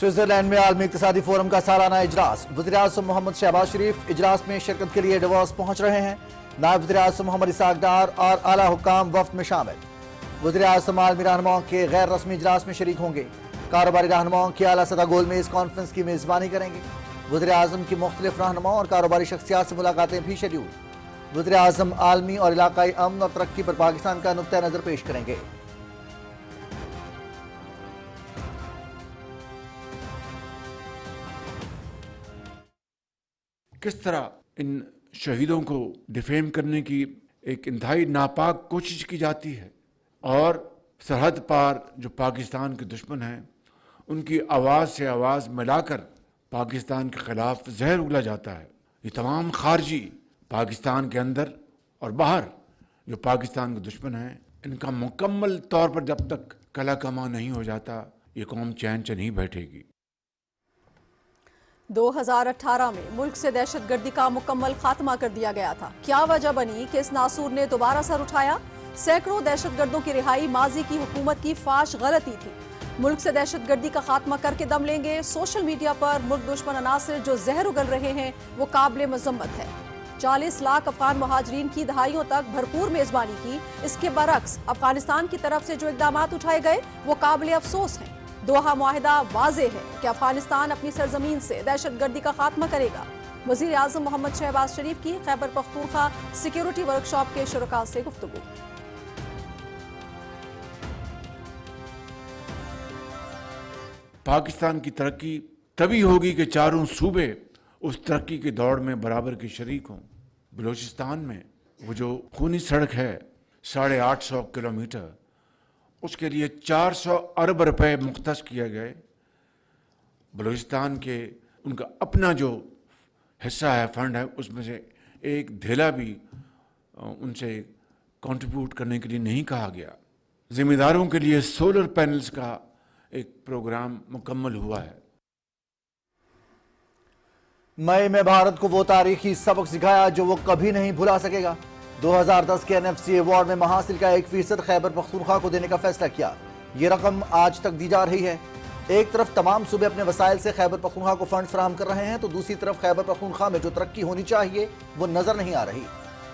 Switzerland में आलमी इक्तिसादी forum का सालाना इजलास। वज़ीर-ए-आज़म मोहम्मद शहबाज शरीफ इजलास में शिरकत के लिए डवॉस पहुंच रहे हैं। नायब वज़ीर-ए-आज़म मोहम्मद इसाक डार और आला हुक्काम वफ्द में शामिल। वज़ीर-ए-आज़म आलमी रहनुमाओं के गैर रस्मी इजलास में शरीक होंगे। कारोबारी रहनुमाओं की आला सतह गोलमेज कॉन्फ्रेंस की मेज़बानी करेंगे। वज़ीर-ए-आज़म की मुख्तलिफ रहनुमाओं और कारोबारी शख्सियात से मुलाकातें भी शेड्यूल। वज़ीर-ए-आज़म आलमी और इलाकाई अमन और तरक्की पर पाकिस्तान का नुक्ता नज़र पेश करेंगे। किस तरह इन शहीदों को डिफेम करने की एक इंतहाई नापाक कोशिश की जाती है और सरहद पार जो पाकिस्तान के दुश्मन हैं उनकी आवाज़ से आवाज़ मिलाकर पाकिस्तान के ख़िलाफ़ जहर उगला जाता है। ये तमाम खारजी पाकिस्तान के अंदर और बाहर जो पाकिस्तान के दुश्मन हैं इनका मुकम्मल तौर पर जब तक कला कमा नहीं हो जाता ये कौम चैन से नहीं बैठेगी। 2018 में मुल्क से दहशतगर्दी का मुकम्मल खात्मा कर दिया गया था। क्या वजह बनी कि इस नासूर ने दोबारा सर उठाया? सैकड़ों दहशतगर्दों की रिहाई माजी की हुकूमत की फाश गलती थी। मुल्क से दहशतगर्दी का खात्मा करके दम लेंगे। सोशल मीडिया पर मुल्क दुश्मन अनासिर जो जहर उगल रहे हैं वो काबिल मजम्मत है। 40 लाख अफगान मुहाजिरीन की दहाइयों तक भरपूर मेजबानी की। इसके बरक्स अफगानिस्तान की तरफ से जो इकदाम उठाए गए वो काबिल अफसोस हैं। दोहा मुआहिदा वाज़े है कि अफगानिस्तान अपनी सरजमीन से दहशतगर्दी का खात्मा करेगा। वज़ीर आज़म मोहम्मद शहबाज शरीफ की खैबर पख्तूनख्वा सिक्योरिटी वर्कशॉप के शुरका से गुफ्तगू। पाकिस्तान की तरक्की तभी होगी कि चारों सूबे उस तरक्की की दौड़ में बराबर के शरीक हों। बलूचिस्तान में वो जो खूनी सड़क है 850 किलोमीटर उसके लिए 400 अरब रुपए मुख्तस किए गए। बलूचिस्तान के उनका अपना जो हिस्सा है फंड है उसमें से एक धेला भी उनसे कंट्रीब्यूट करने के लिए नहीं कहा गया। ज़िम्मेदारों के लिए सोलर पैनल्स का एक प्रोग्राम मुकम्मल हुआ है। मई में भारत को वो तारीखी सबक सिखाया जो वो कभी नहीं भुला सकेगा। 2010 के NFC अवार्ड में महासिल का 1% खैबर पख्तूनख्वा को देने का फैसला किया। ये रकम आज तक दी जा रही है। एक तरफ तमाम सूबे अपने वसाइल से खैबर पख्तूनख्वा को फंड फराहम कर रहे हैं तो दूसरी तरफ खैबर पख्तूनख्वा में जो तरक्की होनी चाहिए वो नजर नहीं आ रही।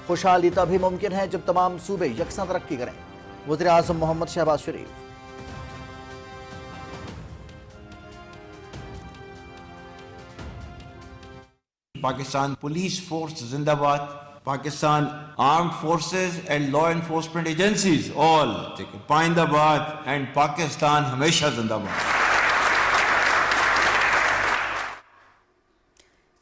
खुशहाली तभी मुमकिन है जब तमाम सूबे यकसा तरक्की करें। वज़ीर आज़म मोहम्मद शहबाज शरीफ। पाकिस्तान पुलिस फोर्स जिंदाबाद, Pakistan armed forces and law enforcement agencies all पाइंदाबाद and Pakistan हमेशा जिंदाबाद।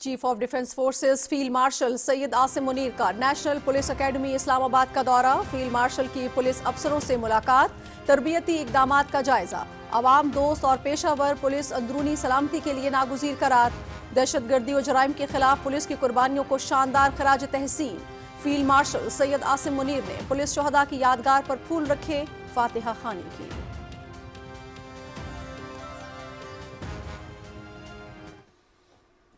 Chief of defence forces field marshal Syed Asim Munir का नेशनल पुलिस एकेडमी इस्लामाबाद का दौरा। फील्ड मार्शल की पुलिस अफसरों से मुलाकात, तरबियती इकदामात का जायजा। अवाम दोस्त और पेशावर पुलिस अंदरूनी सलामती के लिए नागुज़ीर करार। दहशतगर्दी और जराइम के खिलाफ पुलिस की कुर्बानियों को शानदार खराज तहसीन। फील्ड मार्शल सैयद आसिम मुनीर ने पुलिस शोहदा की यादगार पर फूल रखे, फातिहा खानी की।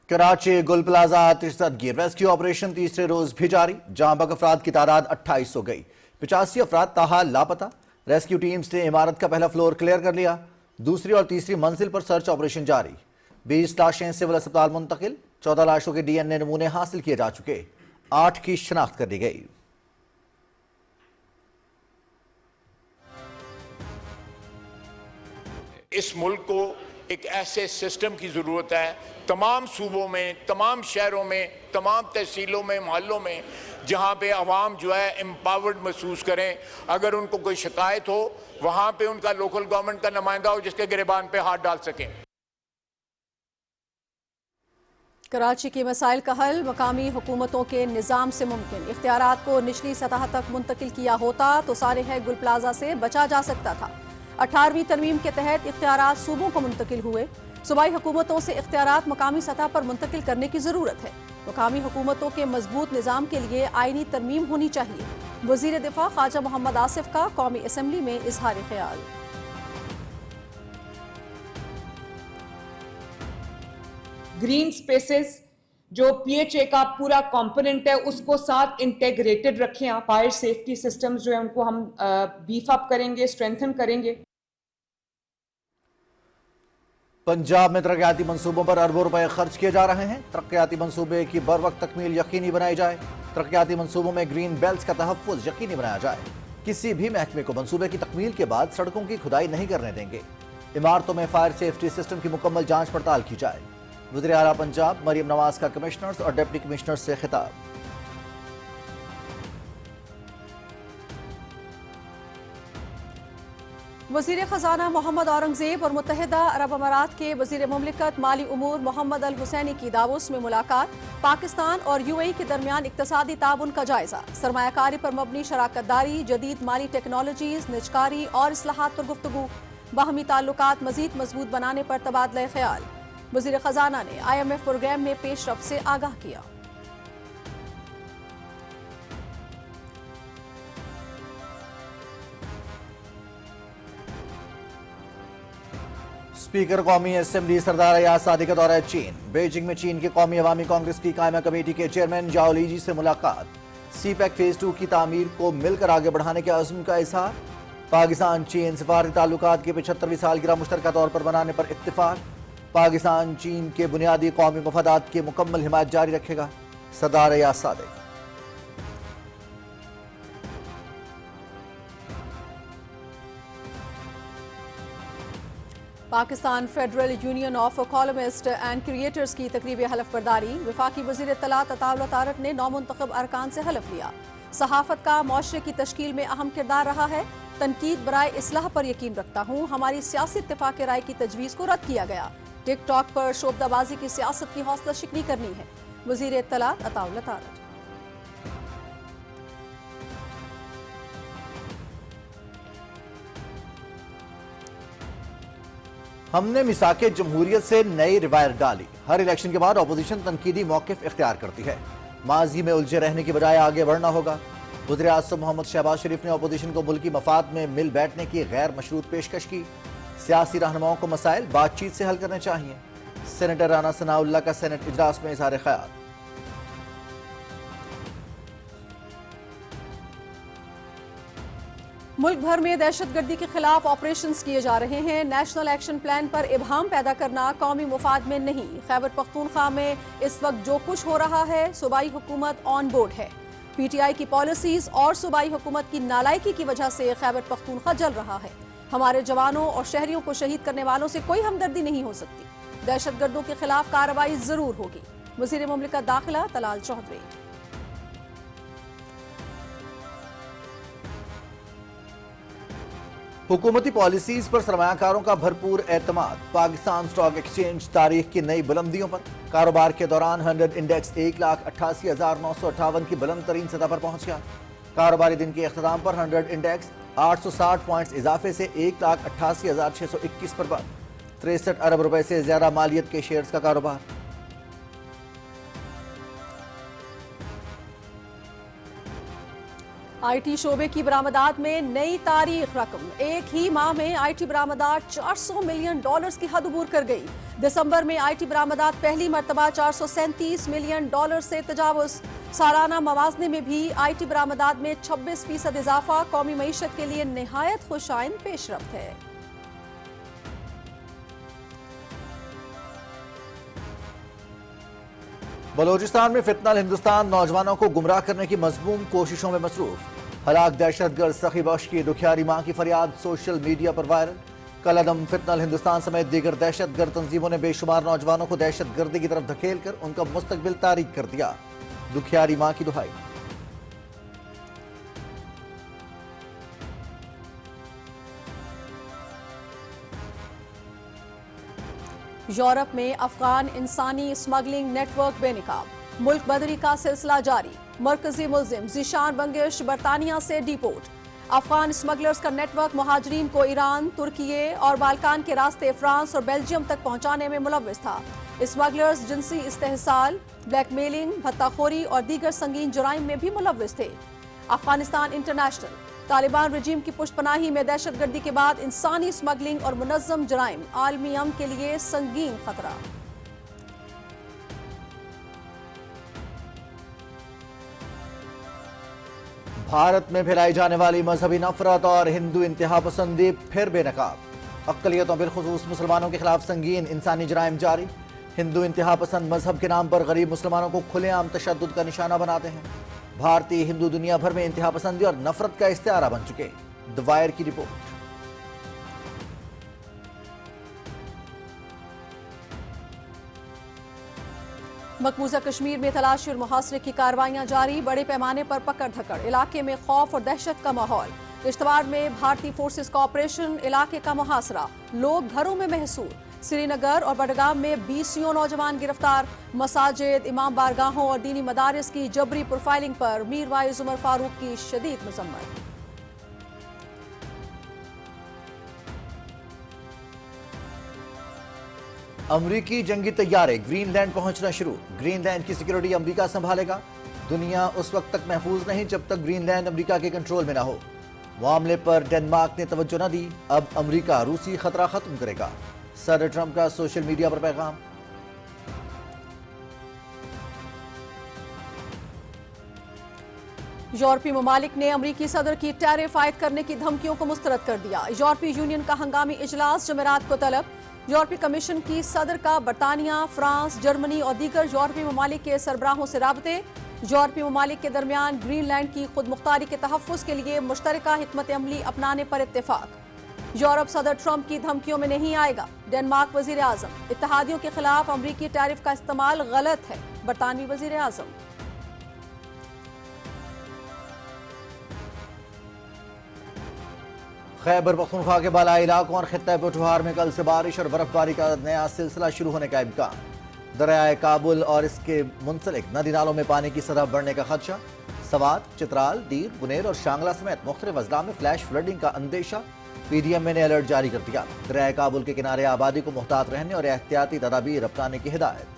कराची गुल प्लाजा आतिशज़दगी रेस्क्यू ऑपरेशन तीसरे रोज भी जारी। जहां बग अफराद की तादाद 28 हो गई। 85 अफराद ताहाल लापता। रेस्क्यू टीम्स ने इमारत का पहला फ्लोर क्लियर कर लिया। दूसरी और तीसरी मंजिल पर सर्च ऑपरेशन जारी। 20 लाशें सिविल अस्पताल मुंतकिल। 14 लाशों के DNA नमूने हासिल किए जा चुके। 8 की शनाख्त कर दी गई। इस मुल्क को एक ऐसे सिस्टम की ज़रूरत है तमाम सूबों में, तमाम शहरों में, तमाम तहसीलों में, मोहल्लों में, जहाँ पे आवाम जो है एम्पावर्ड महसूस करें। अगर उनको कोई शिकायत हो वहाँ पे उनका लोकल गवर्नमेंट का नुमाइंदा हो जिसके गिरबान पे हाथ डाल सकें। कराची के मसाइल का हल मकामी हुकूमतों के निज़ाम से मुमकिन। इख्तियारात को निचली सतह तक मुंतकिल किया होता तो सारे गुल प्लाजा से बचा जा सकता था। 18वीं तरमीम के तहत इख्तियारात सूबों को मुंतकिल हुए। सूबाई हुकूमतों से इख्तियारात मकामी सतह पर मुंतकिल करने की ज़रूरत है। मकामी हुकूमतों के मजबूत निज़ाम के लिए आईनी तरमीम होनी चाहिए। वज़ीर दिफा ख्वाजा मोहम्मद आसिफ का कौमी असम्बली में इजहार ख्याल। ग्रीन स्पेसेस जो PHA का पूरा कंपोनेंट है उसको साथ इंटेग्रेटेड रखें आप। फायर सेफ्टी सिस्टम्स जो है उनको हम बीफ अप करेंगे, स्ट्रेंथन करेंगे। पंजाब में तरक्याती मंसूबों पर अरबों रुपए खर्च किए जा रहे हैं। तरक्याती मंसूबे की बर वक्त तकमील यकीनी बनाई जाए। तरक्याती मंसूबों में ग्रीन बेल्ट्स का तहफ़्फ़ुज़ यकीनी बनाया जाए। किसी भी महकमे को मंसूबे की तकमील के बाद सड़कों की खुदाई नहीं करने देंगे। इमारतों में फायर सेफ्टी सिस्टम की मुकम्मल जांच पड़ताल की जाए। वज़ीर आला पंजाब मरियम नवाज का कमिश्नर्स और डिप्टी कमिश्नर्स से खिताब। वज़ीर ख़ज़ाना मोहम्मद औरंगज़ेब और मुत्तहिदा अरब अमारात के वज़ीर मुमलिकत माली उमूर मोहम्मद अल हुसैनी की दावोस में मुलाकात। पाकिस्तान और यूएई के दरमियान इक़्तिसादी ताउन का जायजा। सरमायाकारी पर मबनी शराकत दारी, जदीद माली टेक्नोलॉजीज़, निजकारी और इस्लाहात पर गुफ्तगू। बाहमी ताल्लुकात मज़ीद मजबूत बनाने पर तबादला ख्याल। वज़ीर ख़ज़ाना ने IMF प्रोग्राम में पेशरफ से आगाह किया। स्पीकर कौमी असेंबली सरदार अयाज सादी का दौरा चीन। बीजिंग में चीन के कौमी अवामी कांग्रेस की कायमा कमेटी के चेयरमैन जाओ लीजी से मुलाकात। CPEC फेज 2 की तामीर को मिलकर आगे बढ़ाने के अज़्म का इज़हार। पाकिस्तान चीन सफारती ताल्लुकात की 75वीं सालगिरह मुश्तरका तौर पर मनाने पर इत्तिफाक। पाकिस्तान चीन के बुनियादी कौमी मफादात की मुकम्मल हिमायत जारी रखेगा। सरदार अयाज सादी। Pakistan federal union of columnist and creators की तकरीब हलफ बर्दारी। वफाकी वज़ीर इत्तलात अताउल तारक ने नौमुंतखब अरकान से हलफ लिया। सहाफ़त का मुआशरे की तश्कील में अहम किरदार रहा है। तनकीद बराए इस्लाह पर यकीन रखता हूँ। हमारी सियासी इत्तिफाक़ राय की तजवीज़ को रद्द किया गया। टिकटॉक पर शोबदाबाजी की सियासत की हौसला शिकनी करनी है। वज़ीर इत्तलात अताउल तारक। हमने मिसाके जमहूरियत से नई रिवायत डाली। हर इलेक्शन के बाद अपोजिशन तनकीदी मौक़िफ़ इख्तियार करती है। माजी में उलझे रहने की बजाय आगे बढ़ना होगा। वज़ीर आज़म मोहम्मद शहबाज शरीफ ने अपोजिशन को मुल्की मफाद में मिल बैठने की गैर मशरूत पेशकश की। सियासी रहनुमाओं को मसाइल बातचीत से हल करने चाहिए। सेनेटर राना सनाउल्लाह का सेनेट इजलास में इज़हार ख्याल। मुल्क भर में दहशतगर्दी के खिलाफ ऑपरेशंस किए जा रहे हैं। नेशनल एक्शन प्लान पर इबहाम पैदा करना कौमी मुफाद में नहीं। खैबर पख्तूनख्वा में इस वक्त जो कुछ हो रहा है, सूबाई हुकूमत ऑन बोर्ड है। PTI की पॉलिसीज और सूबाई हुकूमत की नालायकी की वजह से खैबर पख्तूनख्वा जल रहा है। हमारे जवानों और शहरियों को शहीद करने वालों से कोई हमदर्दी नहीं हो सकती। दहशतगर्दों के खिलाफ कार्रवाई जरूर होगी। वज़ीर मुमलिकत दाखिला तलाल चौधरी। हुकूमती पॉलिसीज पर सरमायाकारों का भरपूर एतमाद। पाकिस्तान स्टॉक एक्सचेंज तारीख की नई बुलंदियों पर। कारोबार के दौरान 100 इंडेक्स 1,88,958 की बुलंद तरीन सतह पर पहुंच गया। कारोबारी दिन के अख्ताम पर 100 इंडेक्स 860 पॉइंट्स इजाफे से 1,88,621 पर बंद। 63 अरब रुपए से ज्यादा मालियत के शेयर्स का कारोबार। IT शोबे की बरामदात में नई तारीख रकम। एक ही माह में IT बरामदात $400 मिलियन की हद अबूर कर गई। दिसंबर में IT बरामदात पहली मरतबा $437 मिलियन से तजावुज। सालाना मवाजने में भी IT बरामदात में 26% इजाफा कौमी मईशत के लिए निहायत खुशाइन पेशरफ्त है। बलोचिस्तान में फितनल हिंदुस्तान नौजवानों को गुमराह करने की मजमूम कोशिशों में मसरूफ। हलाक दहशतगर्द सखी बख्श की दुखियारी मां की फरियाद सोशल मीडिया पर वायरल। कलअदम फितनल हिंदुस्तान समेत दीगर दहशतगर्द तंजीमों ने बेशुमार नौजवानों को दहशतगर्दी की तरफ धकेल कर उनका मुस्तकबिल तारीक कर दिया। दुखियारी मां की दुहाई। यूरोप में अफगान इंसानी स्मगलिंग नेटवर्क बेनकाब। मुल्क बदरी का सिलसिला जारी। मरकजी मुल्जिम ज़ीशान बंगिश बरतानिया से डिपोर्ट। अफगान स्मगलर्स का नेटवर्क मुहाजिरीन को ईरान, तुर्की और बाल्कान के रास्ते फ्रांस और बेल्जियम तक पहुंचाने में मुलव्विस था। स्मगलर्स जिनसी इस्तेहसाल, ब्लैकमेलिंग, भत्ताखोरी और दीगर संगीन जुराइम में भी मुलव्विस थे। अफगानिस्तान इंटरनेशनल। तालिबान रजीम की पुष्टपनाही में दहशतगर्दी के बाद इंसानी स्मगलिंग और मुनज़्ज़म जुराइम आलमी अमन के लिए संगीन खतरा। भारत में फैलाई जाने वाली मजहबी नफरत और हिंदू इंतहा पसंदी फिर बेनकाब। اقلیتوں بالخصوص مسلمانوں کے خلاف سنگین انسانی جرائم جاری. ہندو انتہا پسند مذہب کے نام پر غریب مسلمانوں کو کھلے عام تشدد کا نشانہ بناتے ہیں. بھارتی ہندو دنیا بھر میں انتہا پسندی اور نفرت کا استعارہ بن چکے. دی وائر کی رپورٹ. مقبوضہ کشمیر میں تلاشی اور محاصرے کی کارروائیاں جاری. بڑے پیمانے پر پکڑ دھکڑ. علاقے میں خوف اور دہشت کا ماحول. کشتواڑ میں بھارتی فورسز کا آپریشن. علاقے کا محاصرہ. لوگ گھروں میں محصور. سری نگر اور بڈگام میں 20 نوجوان گرفتار. مساجد، امام بارگاہوں اور دینی مدارس کی جبری پروفائلنگ پر میر وائز عمر فاروق کی شدید مذمت. امریکی جنگی طیارے گرین لینڈ پہنچنا شروع. گرین لینڈ کی سیکیورٹی امریکہ سنبھالے گا. دنیا اس وقت تک محفوظ نہیں جب تک گرین لینڈ امریکہ کے کنٹرول میں نہ ہو. معاملے پر ڈنمارک نے توجہ نہ دی. اب امریکہ روسی خطرہ ختم کرے گا. صدر ٹرمپ کا سوشل میڈیا پر پیغام. یورپی ممالک نے امریکی صدر کی ٹیرف عائد کرنے کی دھمکیوں کو مسترد کر دیا. یورپی یونین کا ہنگامی اجلاس جمعرات کو طلب. یورپی کمیشن کی صدر کا برطانیہ، فرانس، جرمنی اور دیگر یورپی ممالک کے سربراہوں سے رابطے. یورپی ممالک کے درمیان گرین لینڈ کی خود مختاری کے تحفظ کے لیے مشترکہ حکمت عملی اپنانے پر اتفاق. یورپ صدر ٹرمپ کی دھمکیوں میں نہیں آئے گا. ڈنمارک وزیر اعظم. اتحادیوں کے خلاف امریکی ٹیرف کا استعمال غلط ہے. برطانوی وزیر اعظم. خیبر پختونخوا کے بالائی علاقوں اور خطہ پٹوہار میں کل سے بارش اور برف باری کا نیا سلسلہ شروع ہونے کا امکان. دریائے کابل اور اس کے منسلک ندی نالوں میں پانی کی سطح بڑھنے کا خدشہ. سوات، چترال، دیر، بنیر اور شانگلہ سمیت مختلف اضلاع میں فلیش فلڈنگ کا اندیشہ. پی ڈی ایم نے الرٹ جاری کر دیا. دریائے کابل کے کنارے آبادی کو محتاط رہنے اور احتیاطی تدابیر اپنانے کی ہدایت.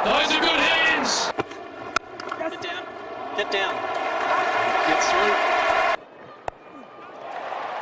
Those are good hands. Get down. Get down. Get through.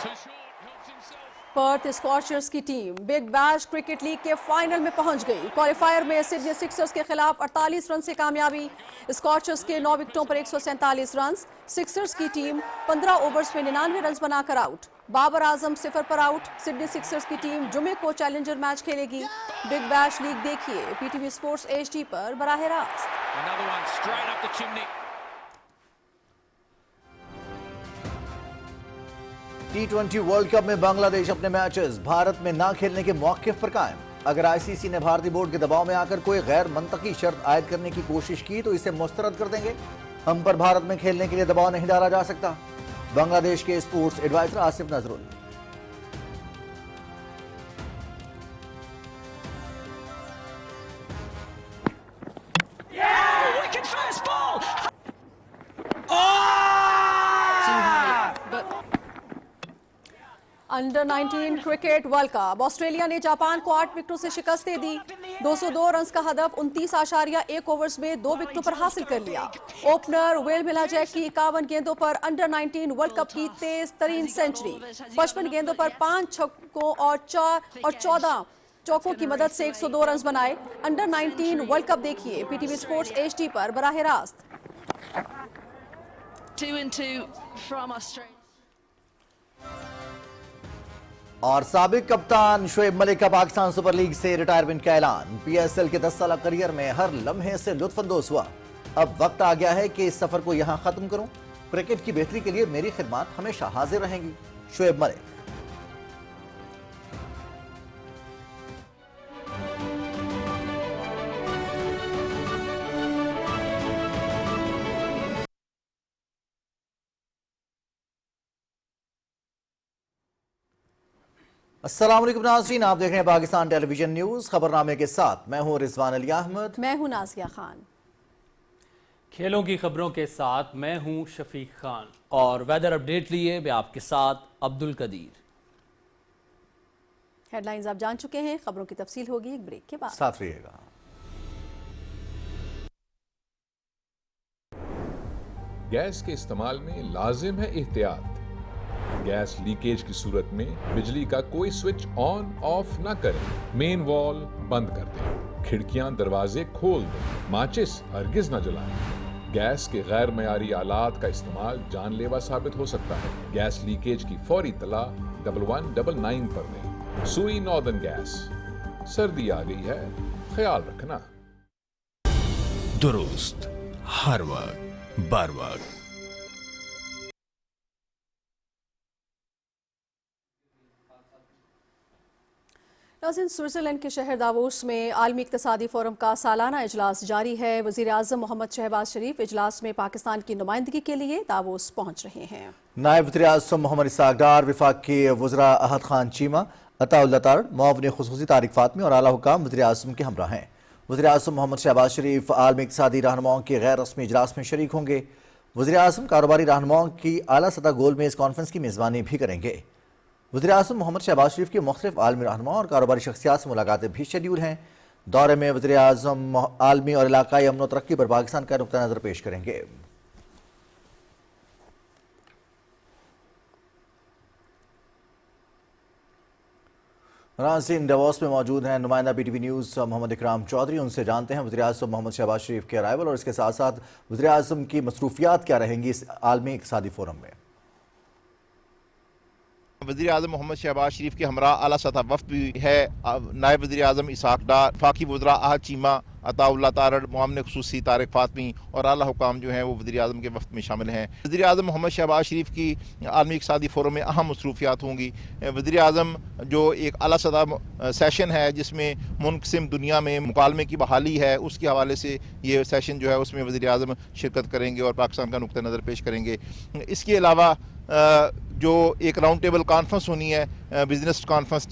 Too short. Helps himself. Perth Scorchers کی team Big Bash cricket league کے فائنل میں پہنچ گئی. کوالیفائر میں سڈنی سکسرز کے خلاف 48 رن سے کامیابی. اسکارچرز کے 9 وکٹوں پر 147 رنز. سکسرز کی ٹیم 15 اوورز میں 99 رنز بنا کر آؤٹ. بابر اعظم 0 پر آؤٹ. سڈنی سکسرز کی ٹیم جمعے کو چیلنجر میچ کھیلے گی. بگ بیش لیگ دیکھیے P T V sports HD پر براہ راست. Another one straight up the chimney. T20 world cup میں بنگلہ دیش اپنے میچز بھارت میں نہ کھیلنے کے موقف پر قائم. اگر آئی سی سی نے بھارتی بورڈ کے دباؤ میں آ کر کوئی غیر منطقی شرط عائد کرنے کی کوشش کی تو اسے مسترد کر دیں گے. ہم پر بھارت میں کھیلنے کے لیے دباؤ نہیں ڈالا جا سکتا. بنگلہ دیش کے sports adviser Asif Nazrul. Wicked first ball. Under 19 cricket World Cup. Australia نے جاپان کو 8 وکٹوں سے شکست دے دی. 202 رنز کا ہدف 29.1 اوورز میں 2 وکٹوں پر حاصل کر لیا. اوپنر ویل ملا جیک کی 51 گیندوں پر انڈر 19 ورلڈ کپ کی تیز ترین سینچری. 55 گیندوں پر 5 چھکوں اور 14 چوکوں کی مدد سے 102 رنز بنائے. انڈر 19 ورلڈ کپ دیکھیے P T V sports HD پر براہ راست. 2-2 from Australia. اور سابق کپتان شعیب ملک کا پاکستان سپر لیگ سے ریٹائرمنٹ کا اعلان. PSL کے 10 سالہ کریئر میں ہر لمحے سے لطف اندوز ہوا. اب وقت آ گیا ہے کہ اس سفر کو یہاں ختم کروں. کرکٹ کی بہتری کے لیے میری خدمات ہمیشہ حاضر رہیں گی. شعیب ملک. السلام علیکم ناظرین، آپ دیکھ رہے ہیں پاکستان ٹیلی ویژن نیوز. خبرنامے کے ساتھ میں ہوں رضوان علی احمد. میں ہوں نازیہ خان. کھیلوں کی خبروں کے ساتھ میں ہوں شفیق خان. اور ویدر اپڈیٹ لیے میں آپ کے ساتھ عبد القدیر. ہیڈ لائنز آپ جان چکے ہیں. خبروں کی تفصیل ہوگی ایک بریک کے بعد. ساتھ رہیے گا. گیس کے استعمال میں لازم ہے احتیاط. گیس لیکیج کی صورت میں بجلی کا کوئی سوئچ آن آف نہ کریں. مین وال بند کر دیں. کھڑکیاں دروازے کھول دو. ماچس ہرگز نہ جلائیں. گیس کے غیر معیاری آلات کا استعمال جان لیوا ثابت ہو سکتا ہے. گیس لیکیج کی فوری اطلاع 1199 پر دیں. سوئی ناردرن گیس. سردی آ گئی ہے، خیال رکھنا. درست ہر وقت بر وقت. ناظرین، سوئٹزرلینڈ کے شہر داووس میں عالمی اقتصادی فورم کا سالانہ اجلاس جاری ہے. وزیر اعظم محمد شہباز شریف اجلاس میں پاکستان کی نمائندگی کے لیے داووس پہنچ رہے ہیں. نائب وزیر اعظم محمد اسحاق ڈار، وفاق کے وزراء احد خان چیمہ، عطا اللہ تارڑ، معاون خصوصی طارق فاطمی اور اعلیٰ حکام وزیر اعظم کے ہمراہ ہیں. وزیر اعظم محمد شہباز شریف عالمی اقتصادی رہنماؤں کے غیر رسمی اجلاس میں شریک ہوں گے. وزیر اعظم کاروباری رہنماؤں کی اعلیٰ سطح گول میز کانفرنس کی میزبانی بھی کریں گے. وزیر اعظم محمد شہباز شریف کی مختلف عالمی رہنماؤں اور کاروباری شخصیات سے ملاقاتیں بھی شیڈیول ہیں. دورے میں وزیر اعظم عالمی اور علاقائی امن و ترقی پر پاکستان کا نقطہ نظر پیش کریں گے. ناظرین، ڈیووس میں موجود ہیں نمائندہ بی ٹی وی نیوز محمد اکرام چودھری. ان سے جانتے ہیں وزیر اعظم محمد شہباز شریف کے ارائیول اور اس کے ساتھ ساتھ وزیر اعظم کی مصروفیات کیا رہیں گی اس عالمی اقتصادی فورم میں. وزیر اعظم محمد شہباز شریف کے ہمراہ اعلیٰ سطح وفد بھی ہے. نائب وزیر اعظم اسحاق ڈار، وفاقی وزراء احد چیمہ، عطا اللہ تارڑ، معاون خصوصی طارق فاطمی اور اعلیٰ حکام جو ہیں وہ وزیر اعظم کے وفد میں شامل ہیں. وزیر اعظم محمد شہباز شریف کی عالمی اقتصادی فورم میں اہم مصروفیات ہوں گی. وزیر اعظم جو ایک اعلیٰ سطح سیشن ہے جس میں منقسم دنیا میں مکالمے کی بحالی ہے، اس کے حوالے سے یہ سیشن جو ہے اس میں وزیر اعظم شرکت کریں گے اور پاکستان کا نقطہ نظر پیش کریں گے. اس کے علاوہ جو ایک راؤنڈ ٹیبل کانفرنس ہونی ہے، بزنس کانفرنس،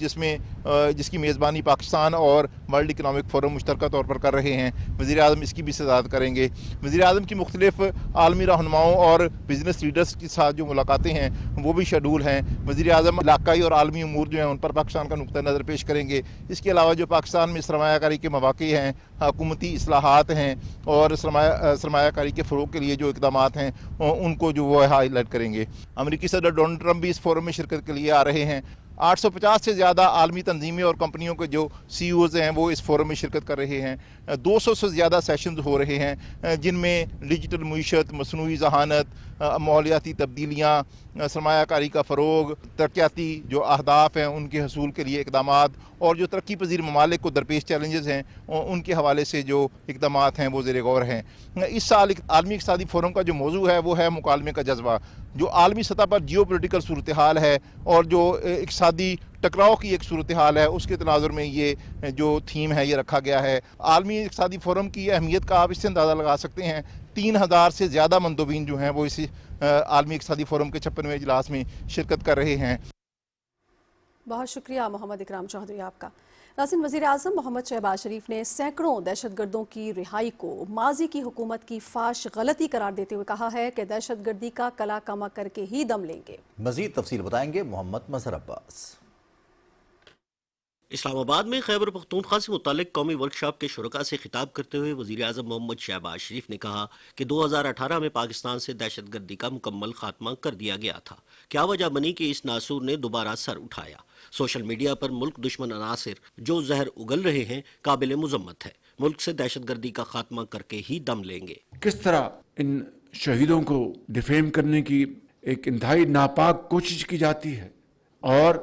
جس کی میزبانی پاکستان اور ورلڈ اکنامک فورم مشترکہ طور پر کر رہے ہیں. وزیر اعظم اس کی بھی صدارت کریں گے. وزیر اعظم کی مختلف عالمی رہنماؤں اور بزنس لیڈرز کے ساتھ جو ملاقاتیں ہیں وہ بھی شیڈول ہیں. وزیر اعظم علاقائی اور عالمی امور جو ہیں ان پر پاکستان کا نقطہ نظر پیش کریں گے. اس کے علاوہ جو پاکستان میں سرمایہ کاری کے مواقع ہیں، حکومتی اصلاحات ہیں اور سرمایہ کاری کے فروغ کے لیے جو اقدامات ہیں ان کو جو وہ ہائی لائٹ کریں گے. امریکی صدر ڈونلڈ ٹرمپ بھی اس فورم میں شرکت کے لیے آ رہے ہیں. 850 سے زیادہ عالمی تنظیمیں اور کمپنیوں کے جو سی ای اوز ہیں وہ اس فورم میں شرکت کر رہے ہیں. 200 سے زیادہ سیشنز ہو رہے ہیں جن میں ڈیجیٹل معیشت، مصنوعی ذہانت، ماحولیاتی تبدیلیاں، سرمایہ کاری کا فروغ، ترقیاتی جو اہداف ہیں ان کے حصول کے لیے اقدامات اور جو ترقی پذیر ممالک کو درپیش چیلنجز ہیں ان کے حوالے سے جو اقدامات ہیں وہ زیر غور ہیں. اس سال عالمی اقتصادی فورم کا جو موضوع ہے وہ ہے مکالمے کا جذبہ. جو عالمی سطح پر جیو پولیٹیکل صورتحال ہے اور جو اقتصادی ٹکراؤ کی ایک صورتحال ہے، اس کے تناظر میں یہ جو تھیم ہے یہ رکھا گیا ہے. عالمی اقتصادی فورم کی اہمیت کا آپ اس سے اندازہ لگا سکتے ہیں. 3000 سے زیادہ مندوبین جو ہیں وہ اس عالمی اقتصادی فورم کے 56ویں اجلاس میں شرکت کر رہے ہیں. بہت شکریہ محمد اکرام چودھری آپ کا. ناظرین، وزیر اعظم محمد شہباز شریف نے سینکڑوں دہشت گردوں کی رہائی کو ماضی کی حکومت کی فاش غلطی قرار دیتے ہوئے کہا ہے کہ دہشت گردی کا کلا کما کر کے ہی دم لیں گے. مزید تفصیل بتائیں گے محمد مظہر عباس. اسلام آباد میں خیبر پختونخوا سے متعلق قومی ورکشاپ کے شرکاء سے خطاب کرتے ہوئے وزیر اعظم محمد شہباز شریف نے کہا کہ 2018 میں پاکستان سے دہشت گردی کا مکمل خاتمہ کر دیا گیا تھا. کیا وجہ بنی کہ اس ناسور نے دوبارہ سر اٹھایا؟ سوشل میڈیا پر ملک دشمن عناصر جو زہر اگل رہے ہیں قابل مذمت ہے. ملک سے دہشت گردی کا خاتمہ کر کے ہی دم لیں گے. کس طرح ان شہیدوں کو ڈیفیم کرنے کی ایک انتہائی ناپاک کوشش کی جاتی ہے اور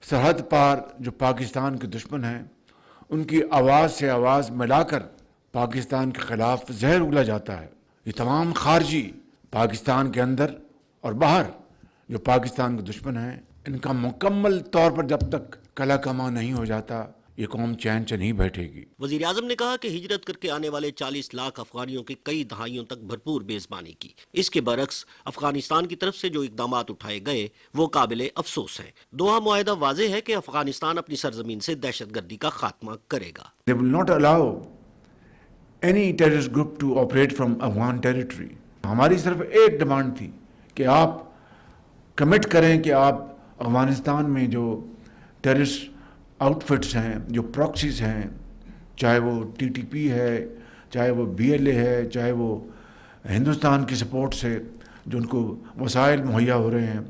سرحد پار جو پاکستان کے دشمن ہیں ان کی آواز سے آواز ملا کر پاکستان کے خلاف زہر اگلا جاتا ہے. یہ تمام خارجی پاکستان کے اندر اور باہر جو پاکستان کے دشمن ہیں ان کا مکمل طور پر جب تک کلا کما نہیں ہو جاتا یہ قوم چین سے نہیں بیٹھے گی. وزیر اعظم نے کہا کہ ہجرت کر کے آنے والے 40 لاکھ افغانیوں کی کئی دہائیوں تک بھرپور میزبانی کی. اس کے برعکس افغانستان کی طرف سے جو اقدامات اٹھائے گئے وہ قابل افسوس ہیں. دوحہ معاہدہ واضح ہے کہ افغانستان اپنی سرزمین سے دہشت گردی کا خاتمہ کرے گا. They will not allow any terrorist group to operate from Afghan territory. ہماری صرف ایک ڈیمانڈ تھی کہ آپ کمٹ کریں کہ آپ افغانستان میں جو ٹیررسٹ آؤٹ فٹس ہیں، جو پراکسیز ہیں، چاہے وہ ٹی ٹی پی ہے، چاہے وہ بی ایل اے ہے، چاہے وہ ہندوستان کی سپورٹ سے جو ان کو وسائل مہیا ہو رہے ہیں،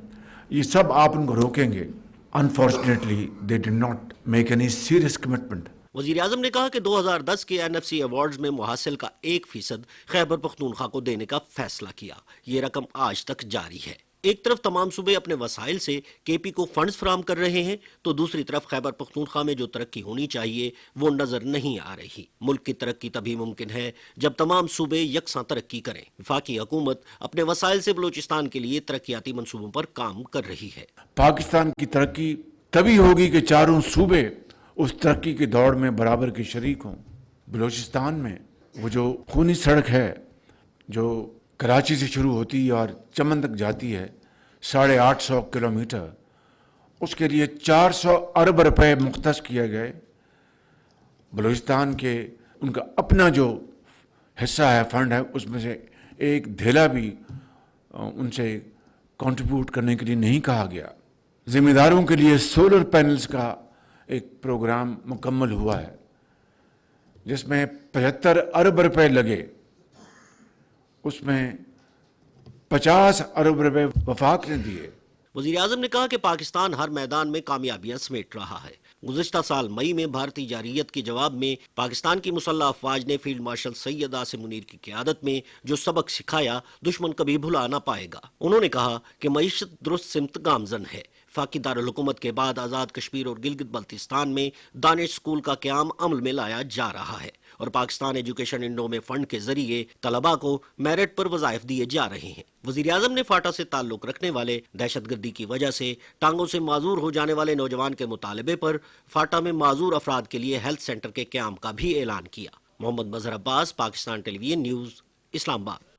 یہ سب آپ ان کو روکیں گے. Unfortunately they did not make any serious commitment. وزیر اعظم نے کہا کہ 2010 کے NFC ایوارڈز میں محاصل کا 1% خیبر پختونخوا کو دینے کا فیصلہ کیا. یہ رقم آج تک جاری ہے. ایک طرف تمام صوبے اپنے وسائل سے KP کو فنڈز فراہم کر رہے ہیں تو دوسری طرف خیبر پختونخوا میں جو ترقی ہونی چاہیے وہ نظر نہیں آ رہی. ملک کی ترقی تبھی ممکن ہے جب تمام صوبے یکساں ترقی کریں. وفاقی حکومت اپنے وسائل سے بلوچستان کے لیے ترقیاتی منصوبوں پر کام کر رہی ہے. پاکستان کی ترقی تبھی ہوگی کہ چاروں صوبے اس ترقی کی دوڑ میں برابر کے شریک ہوں. بلوچستان میں وہ جو خونی سڑک ہے جو کراچی سے شروع ہوتی اور چمن تک جاتی ہے 850 کلومیٹر، اس کے لیے 400 ارب روپے مختص کیے گئے. بلوچستان کے ان کا اپنا جو حصہ ہے فنڈ ہے اس میں سے ایک دھیلا بھی ان سے کنٹریبیوٹ کرنے کے لیے نہیں کہا گیا. ذمہ داروں کے لیے سولر پینلز کا ایک پروگرام مکمل ہوا ہے جس میں 75 ارب روپے لگے. اس میں 50 ارب روپے وفاق نے دیے. وزیر اعظم نے کہا کہ پاکستان ہر میدان میں کامیابیاں سمیٹ رہا ہے. گزشتہ سال مئی میں بھارتی جارحیت کے جواب میں پاکستان کی مسلح افواج نے فیلڈ مارشل سید عاصم منیر کی قیادت میں جو سبق سکھایا دشمن کبھی بھلا نہ پائے گا. انہوں نے کہا کہ معیشت درست سمت گامزن ہے. وفاقی دارالحکومت کے بعد آزاد کشمیر اور گلگت بلتستان میں دانش اسکول کا قیام عمل میں لایا جا رہا ہے اور پاکستان ایجوکیشن انڈومے فنڈ کے ذریعے طلباء کو میرٹ پر وظائف دیے جا رہے ہیں. وزیر اعظم نے فاٹا سے تعلق رکھنے والے دہشت گردی کی وجہ سے ٹانگوں سے معذور ہو جانے والے نوجوان کے مطالبے پر فاٹا میں معذور افراد کے لیے ہیلتھ سینٹر کے قیام کا بھی اعلان کیا. محمد مظہر عباس، پاکستان ٹیلی ویژن نیوز، اسلام آباد.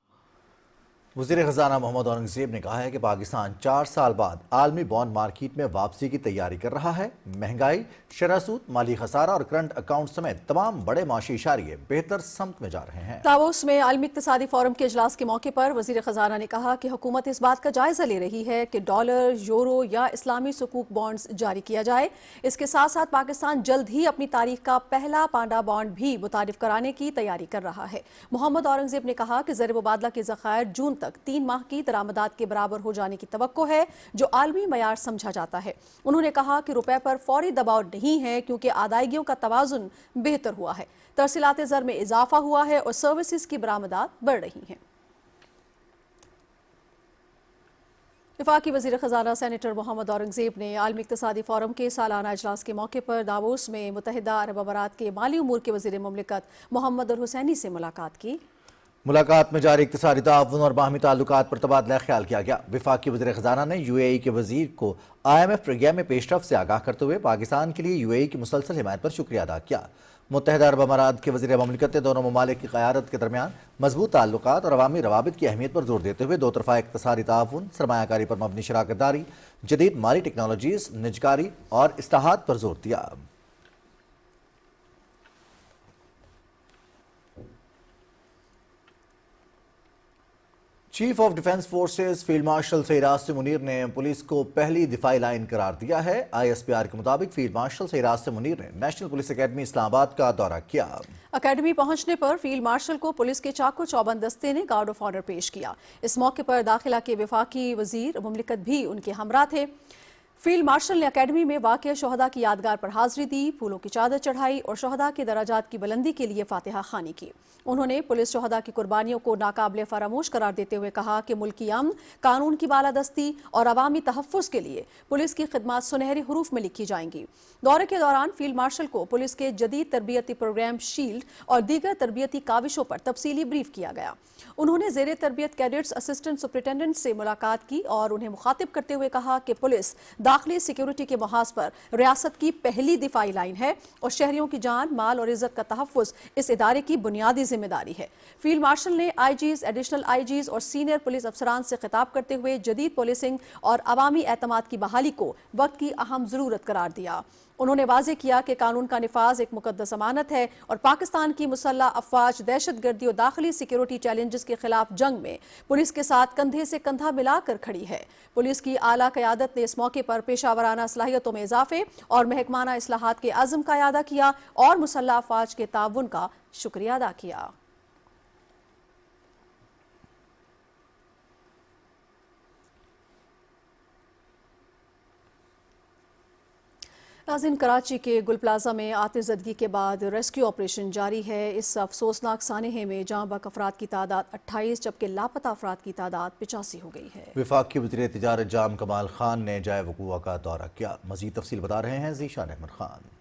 وزیر خزانہ محمد اورنگزیب نے کہا ہے کہ پاکستان 4 سال بعد عالمی بانڈ مارکیٹ میں واپسی کی تیاری کر رہا ہے. مہنگائی، شرح سود، مالی خسارہ اور کرنٹ اکاؤنٹ سمیت تمام بڑے معاشی اشاریے بہتر سمت میں جا رہے ہیں. داووس میں عالمی اقتصادی فورم کے اجلاس کے موقع پر وزیر خزانہ نے کہا کہ حکومت اس بات کا جائزہ لے رہی ہے کہ ڈالر، یورو یا اسلامی سکوک بانڈز جاری کیا جائے. اس کے ساتھ ساتھ پاکستان جلد ہی اپنی تاریخ کا پہلا پانڈا بانڈ بھی متعارف کرانے کی تیاری کر رہا ہے. محمد اورنگزیب نے کہا کہ زر مبادلہ کے ذخائر جون تک 3 ماہ کی درآمدات کے برابر ہو جانے کی توقع ہے جو عالمی معیار سمجھا جاتا ہے. انہوں نے کہا کہ روپے پر فوری دباؤ نہیں ہے کیونکہ ادائیگیوں کا توازن بہتر ہوا ہے، ترسیلات زر میں اضافہ ہوا ہے اور سروسز کی برآمدات بڑھ رہی ہیں. وفاقی وزیر خزانہ سینیٹر محمد اورنگزیب نے عالمی اقتصادی فورم کے سالانہ اجلاس کے موقع پر داووس میں متحدہ عرب امارات کے مالی امور کے وزیر مملکت محمد الحسینی سے ملاقات کی. ملاقات میں جاری اقتصادی تعاون اور باہمی تعلقات پر تبادلہ خیال کیا گیا. وفاقی وزیر خزانہ نے UAE کے وزیر کو IMF پروگرام میں پیش رفت سے آگاہ کرتے ہوئے پاکستان کے لیے UAE کی مسلسل حمایت پر شکریہ ادا کیا. متحدہ عرب امارات کے وزیر مملکت نے دونوں ممالک کی قیادت کے درمیان مضبوط تعلقات اور عوامی روابط کی اہمیت پر زور دیتے ہوئے 2 طرفہ اقتصادی تعاون، سرمایہ کاری پر مبنی شراکت داری، جدید مالی ٹیکنالوجیز، نجکاری اور اصلاحات پر زور دیا. Chief of defence forces field marshal Syed Asim Munir نے پولیس کو پہلی دفاعی لائن قرار دیا ہے. ISPR کے مطابق فیلڈ مارشل سید عاصم منیر نے نیشنل پولیس اکیڈمی اسلام آباد کا دورہ کیا. اکیڈمی پہنچنے پر فیلڈ مارشل کو پولیس کے چاقو چوبند دستے نے گارڈ آف آنر پیش کیا. اس موقع پر داخلہ کے وفاقی وزیر مملکت بھی ان کے ہمراہ تھے. فیلڈ مارشل نے اکیڈمی میں واقع شہداء کی یادگار پر حاضری دی، پھولوں کی چادر چڑھائی اور شہداء کے درجات کی بلندی کے لیے فاتحہ خوانی کی. انہوں نے پولیس شہداء کی قربانیوں کو ناقابل فراموش قرار دیتے ہوئے کہا کہ ملکی امن، قانون کی بالادستی اور عوامی تحفظ کے لیے پولیس کی خدمات سنہرے حروف میں لکھی جائیں گی. دورے کے دوران فیلڈ مارشل کو پولیس کے جدید تربیتی پروگرام شیلڈ اور دیگر تربیتی کاوشوں پر تفصیلی بریف کیا گیا. انہوں نے زیر تربیت کیڈٹس اسسٹنٹ سپرنٹینڈنٹ سے ملاقات کی اور انہیں مخاطب کرتے ہوئے کہا کہ پولیس داخلی سیکیورٹی کے محاذ پر ریاست کی پہلی دفاعی لائن ہے اور شہریوں کی جان، مال اور عزت کا تحفظ اس ادارے کی بنیادی ذمہ داری ہے. فیلڈ مارشل نے IGs، ایڈیشنل IGs اور سینئر پولیس افسران سے خطاب کرتے ہوئے جدید پولیسنگ اور عوامی اعتماد کی بحالی کو وقت کی اہم ضرورت قرار دیا. انہوں نے واضح کیا کہ قانون کا نفاذ ایک مقدس امانت ہے اور پاکستان کی مسلح افواج دہشت گردی اور داخلی سیکیورٹی چیلنجز کے خلاف جنگ میں پولیس کے ساتھ کندھے سے کندھا ملا کر کھڑی ہے. پولیس کی اعلیٰ قیادت نے اس موقع پر پیشہ ورانہ صلاحیتوں میں اضافے اور محکمانہ اصلاحات کے عزم کا اعادہ کیا اور مسلح افواج کے تعاون کا شکریہ ادا کیا. नाज़रीन, कराची के गुल प्लाजा में आतिशज़दगी के बाद रेस्क्यू ऑपरेशन जारी है। इस अफसोसनाक सानहे में जाँ बहक अफराद की तादाद 28 जबकि लापता अफराद की तादाद 85 हो गई है। वफाकी वज़ीर तिजारत जाम कमाल खान ने जाए वक़ूआ का दौरा किया। मज़ीद तफसील बता रहे हैं ज़ीशान अहमद खान।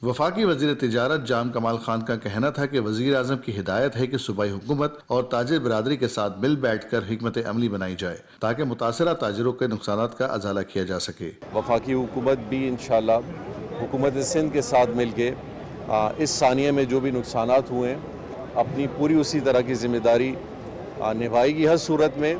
वफाकी वज़ीर तिजारत जाम कमाल खान का कहना था कि वज़ीर आज़म की हिदायत है कि सूबाई हुकूमत और ताजिर बिरादरी के साथ मिल बैठ कर हिकमत अमली बनाई जाए ताकि मुतासरा ताजिरों के नुकसानात का अजाला किया जा सके। वफाकी हुकूमत भी इंशाअल्लाह हुकूमत सिंध के साथ मिल के इस सानिया में जो भी नुकसानात हुए अपनी पूरी उसी तरह की ज़िम्मेदारी निभाएगी। हर सूरत में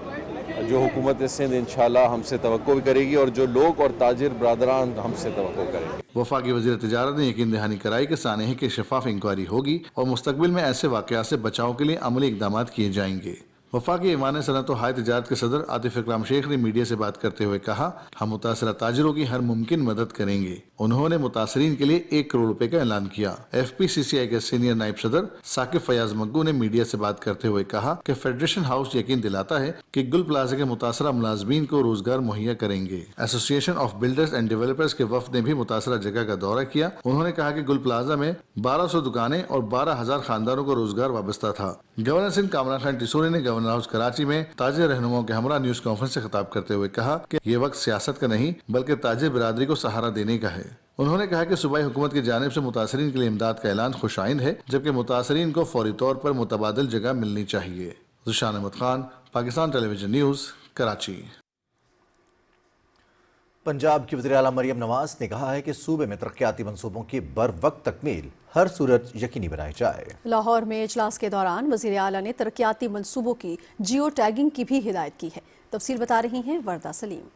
जो हुकूमत सिंध इंशाअल्लाह हमसे तवक्को भी करेगी और जो लोग और ताजिर बरादरान हमसे तवक्को करेंगे। वफाकी वज़ीर तिजारत ने यकीन दहानी कराई कि सानहे की शफाफ इंक्वायरी होगी और मुस्तकबिल में ऐसे वाक़यात से बचाव के लिए अमली इक़दाम किए जाएंगे। वफाकी ईमान सनअत और हाई तिजारत के सदर आतिफ इकराम शेख ने मीडिया से बात करते हुए कहा, हम मुतासरा ताजिरों की हर मुमकिन मदद करेंगे। उन्होंने मुतासरीन के लिए 1 करोड़ रुपए का ऐलान किया। FPCCI के सीनियर नायब सदर साकिब फयाज मग्गू ने मीडिया से बात करते हुए कहा कि फेडरेशन हाउस यकीन दिलाता है कि गुल प्लाजा के मुतासरा मुलाजमीन को रोजगार मुहैया करेंगे। Association of builders and developers के वफ्द ने भी मुतासरा जगह का दौरा किया। उन्होंने कहा कि गुल प्लाजा में 1200 दुकानें और 12,000 खानदानों को रोजगार वाबस्ता था। गवर्नर सिंध कामरान खान टिसोरी ने गवर्नर हाउस कराची में ताजिर रहनुमाओं के हमरा न्यूज कॉन्फ्रेंस से खिताब करते हुए कहा कि ये वक्त सियासत का नहीं बल्कि ताजिर बिरादरी को सहारा देने का है। उन्होंने कहा कि सूबाई हुकूमत की जानिब से मुतासरीन के लिए इमदाद का ऐलान खुशाइंद है जबकि मुतासरीन को फौरी तौर पर मुतबादिल जगह मिलनी चाहिए। Zeeshan Ahmed Khan, Pakistan television news, Karachi. पंजाब की वज़ीर आला मरियम नवाज ने कहा है कि सूबे में तरक्याती मंसूबों की बर वक्त तकमील हर सूरत यकीनी बनाई जाए। लाहौर में इजलास के दौरान वज़ीर आला ने तरक्याती मंसूबों की जियो टैगिंग की भी हिदायत की है। तफसील बता रही हैं वर्दा सलीम।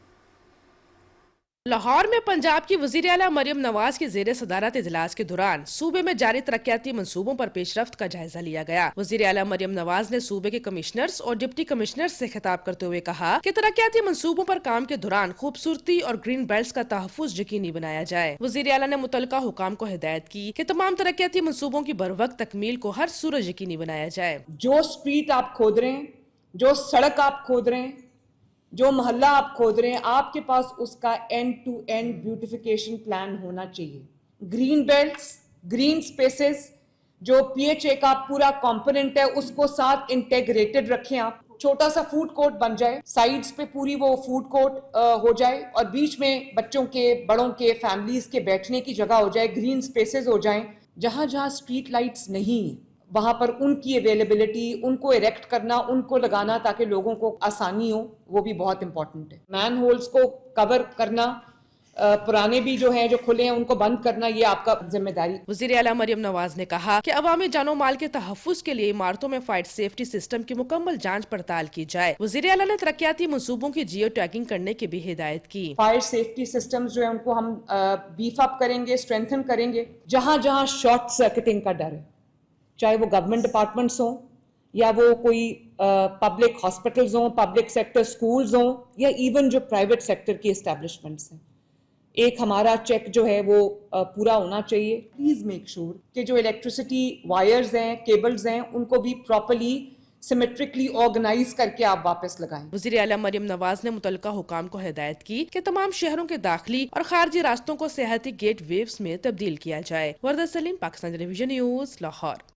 लाहौर में पंजाब की वज़ीर आला मरियम नवाज की ज़ेरे सदारत इजलास के दौरान सूबे में जारी तरक्याती मंसूबों पर पेशरफ्त का जायजा लिया गया। वज़ीर आला मरियम नवाज ने सूबे के कमिश्नर्स और डिप्टी कमिश्नर्स से खिताब करते हुए कहा कि तरक्याती मंसूबों पर काम के दौरान खूबसूरती और ग्रीन बेल्ट का तहफ़्फ़ुज़ यकीनी बनाया जाए। वज़ीर आला ने मुतल्लिका हुकाम को हिदायत की कि तमाम तरक्याती मंसूबों की बर वक्त तकमील को हर सूरत यकीनी बनाया जाए। जो स्ट्रीट आप खोद रहे हैं, जो सड़क आप खोद रहे हैं, जो मोहल्ला आप खोद रहे हैं, आपके पास उसका end to end beautification plan होना चाहिए। ग्रीन बेल्ट्स, ग्रीन स्पेसेस, जो PHA का पूरा कंपोनेंट है उसको साथ इंटेग्रेटेड रखें। आप छोटा सा फूड कोर्ट बन जाए, साइड्स पे पूरी वो फूड कोर्ट हो जाए और बीच में बच्चों के, बड़ों के, फैमिलीज के बैठने की जगह हो जाए, ग्रीन स्पेसेस हो जाएं। जहाँ जहाँ स्ट्रीट लाइट्स नहीं वहाँ पर उनकी अवेलेबिलिटी, उनको इरेक्ट करना, उनको लगाना ताकि लोगों को आसानी हो, वो भी बहुत इंपॉर्टेंट है। मैन होल्स को कवर करना, पुराने भी जो हैं जो खुले हैं उनको बंद करना, ये आपका जिम्मेदारी। वज़ीर आला मरियम नवाज ने कहा कि अवामी जानो माल के तहफ़्फ़ुज़ के लिए इमारतों में फायर सेफ्टी सिस्टम की मुकम्मल जांच पड़ताल की जाए। वज़ीर आला ने तरक्याती मंसूबों की जियो टैगिंग करने की भी हिदायत की। फायर सेफ्टी सिस्टम्स जो है उनको हम बीफ अप करेंगे, स्ट्रेंथन करेंगे। जहाँ जहाँ शॉर्ट सर्किटिंग का डर है, चाहे वो गवर्नमेंट डिपार्टमेंट्स हों या वो कोई पब्लिक हॉस्पिटल्स हों, पब्लिक सेक्टर स्कूल्स हों या इवन जो प्राइवेट सेक्टर की एस्टेब्लिशमेंट्स हैं, एक हमारा चेक जो है वो पूरा होना चाहिए। प्लीज मेक श्योर कि जो इलेक्ट्रिसिटी वायर्स हैं, केबल्स हैं, उनको भी प्रॉपर्ली सिमेट्रिकली ऑर्गेनाइज करके आप वापस लगाएं। वज़ीर आला मरियम नवाज ने मुतल्लिका हुकाम को हिदायत की कि तमाम शहरों के दाखिली और खारजी रास्तों को सियाहती गेट वेव्स में तब्दील किया जाए। वर्दा सलीम, पाकिस्तान टेलीविजन न्यूज़, लाहौर।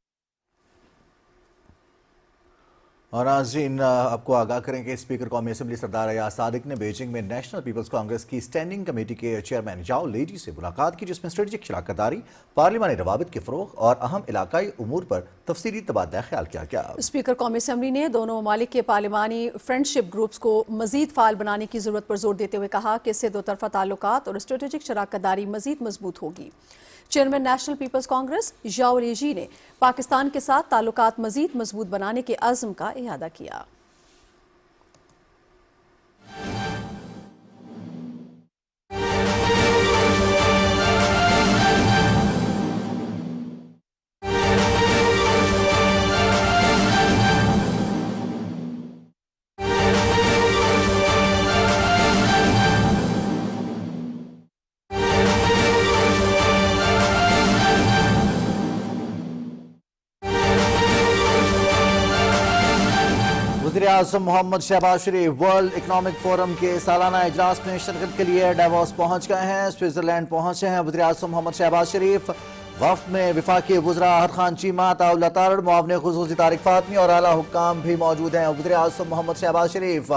और नाज़रीन, आपको आगाह करें कि स्पीकर कौमी असम्बली सरदार अयाज सादिक ने बीजिंग में नेशनल पीपल्स कांग्रेस की स्टैंडिंग कमेटी के चेयरमैन याओ लेडी से मुलाकात की, जिसमें स्ट्रेटजिक शराकतदारी, पार्लिमानी रवाबित के फ़रोग़ और अहम इलाकाई उमूर पर तफसीली तबादला ख्याल किया गया। स्पीकर कौमी असम्बली ने दोनों ममालिक के पार्लिमानी फ्रेंडशिप ग्रुप्स को मजीद फाल बनाने की ज़रूरत पर जोर देते हुए कहा कि इससे दो तरफ़ा ताल्लुकात और स्ट्रेटजिक शराकतदारी मजीद मजबूत होगी। चेयरमैन नेशनल पीपल्स कांग्रेस याओ लेडी ने पाकिस्तान के साथ ताल्लुकात मजीद मजबूत बनाने के अज़्म का इहादा किया। वज़ीर-ए-आज़म मोहम्मद शहबाज शरीफ वर्ल्ड इकनॉमिक फोरम के सालाना इजलास में शिरकत के लिए डावोस पहुंच गए हैं। स्विट्जरलैंड पहुंचे हैं वज़ीर-ए-आज़म मोहम्मद शहबाज शरीफ। वफ्द में वफाकी वज़रा अहद खान चीमा, अताउल्लाह तारड़, मुआविन खुसूसी तारिक फातमी और आला हुक्काम भी मौजूद हैं। वज़ीर-ए-आज़म मोहम्मद शहबाज शरीफ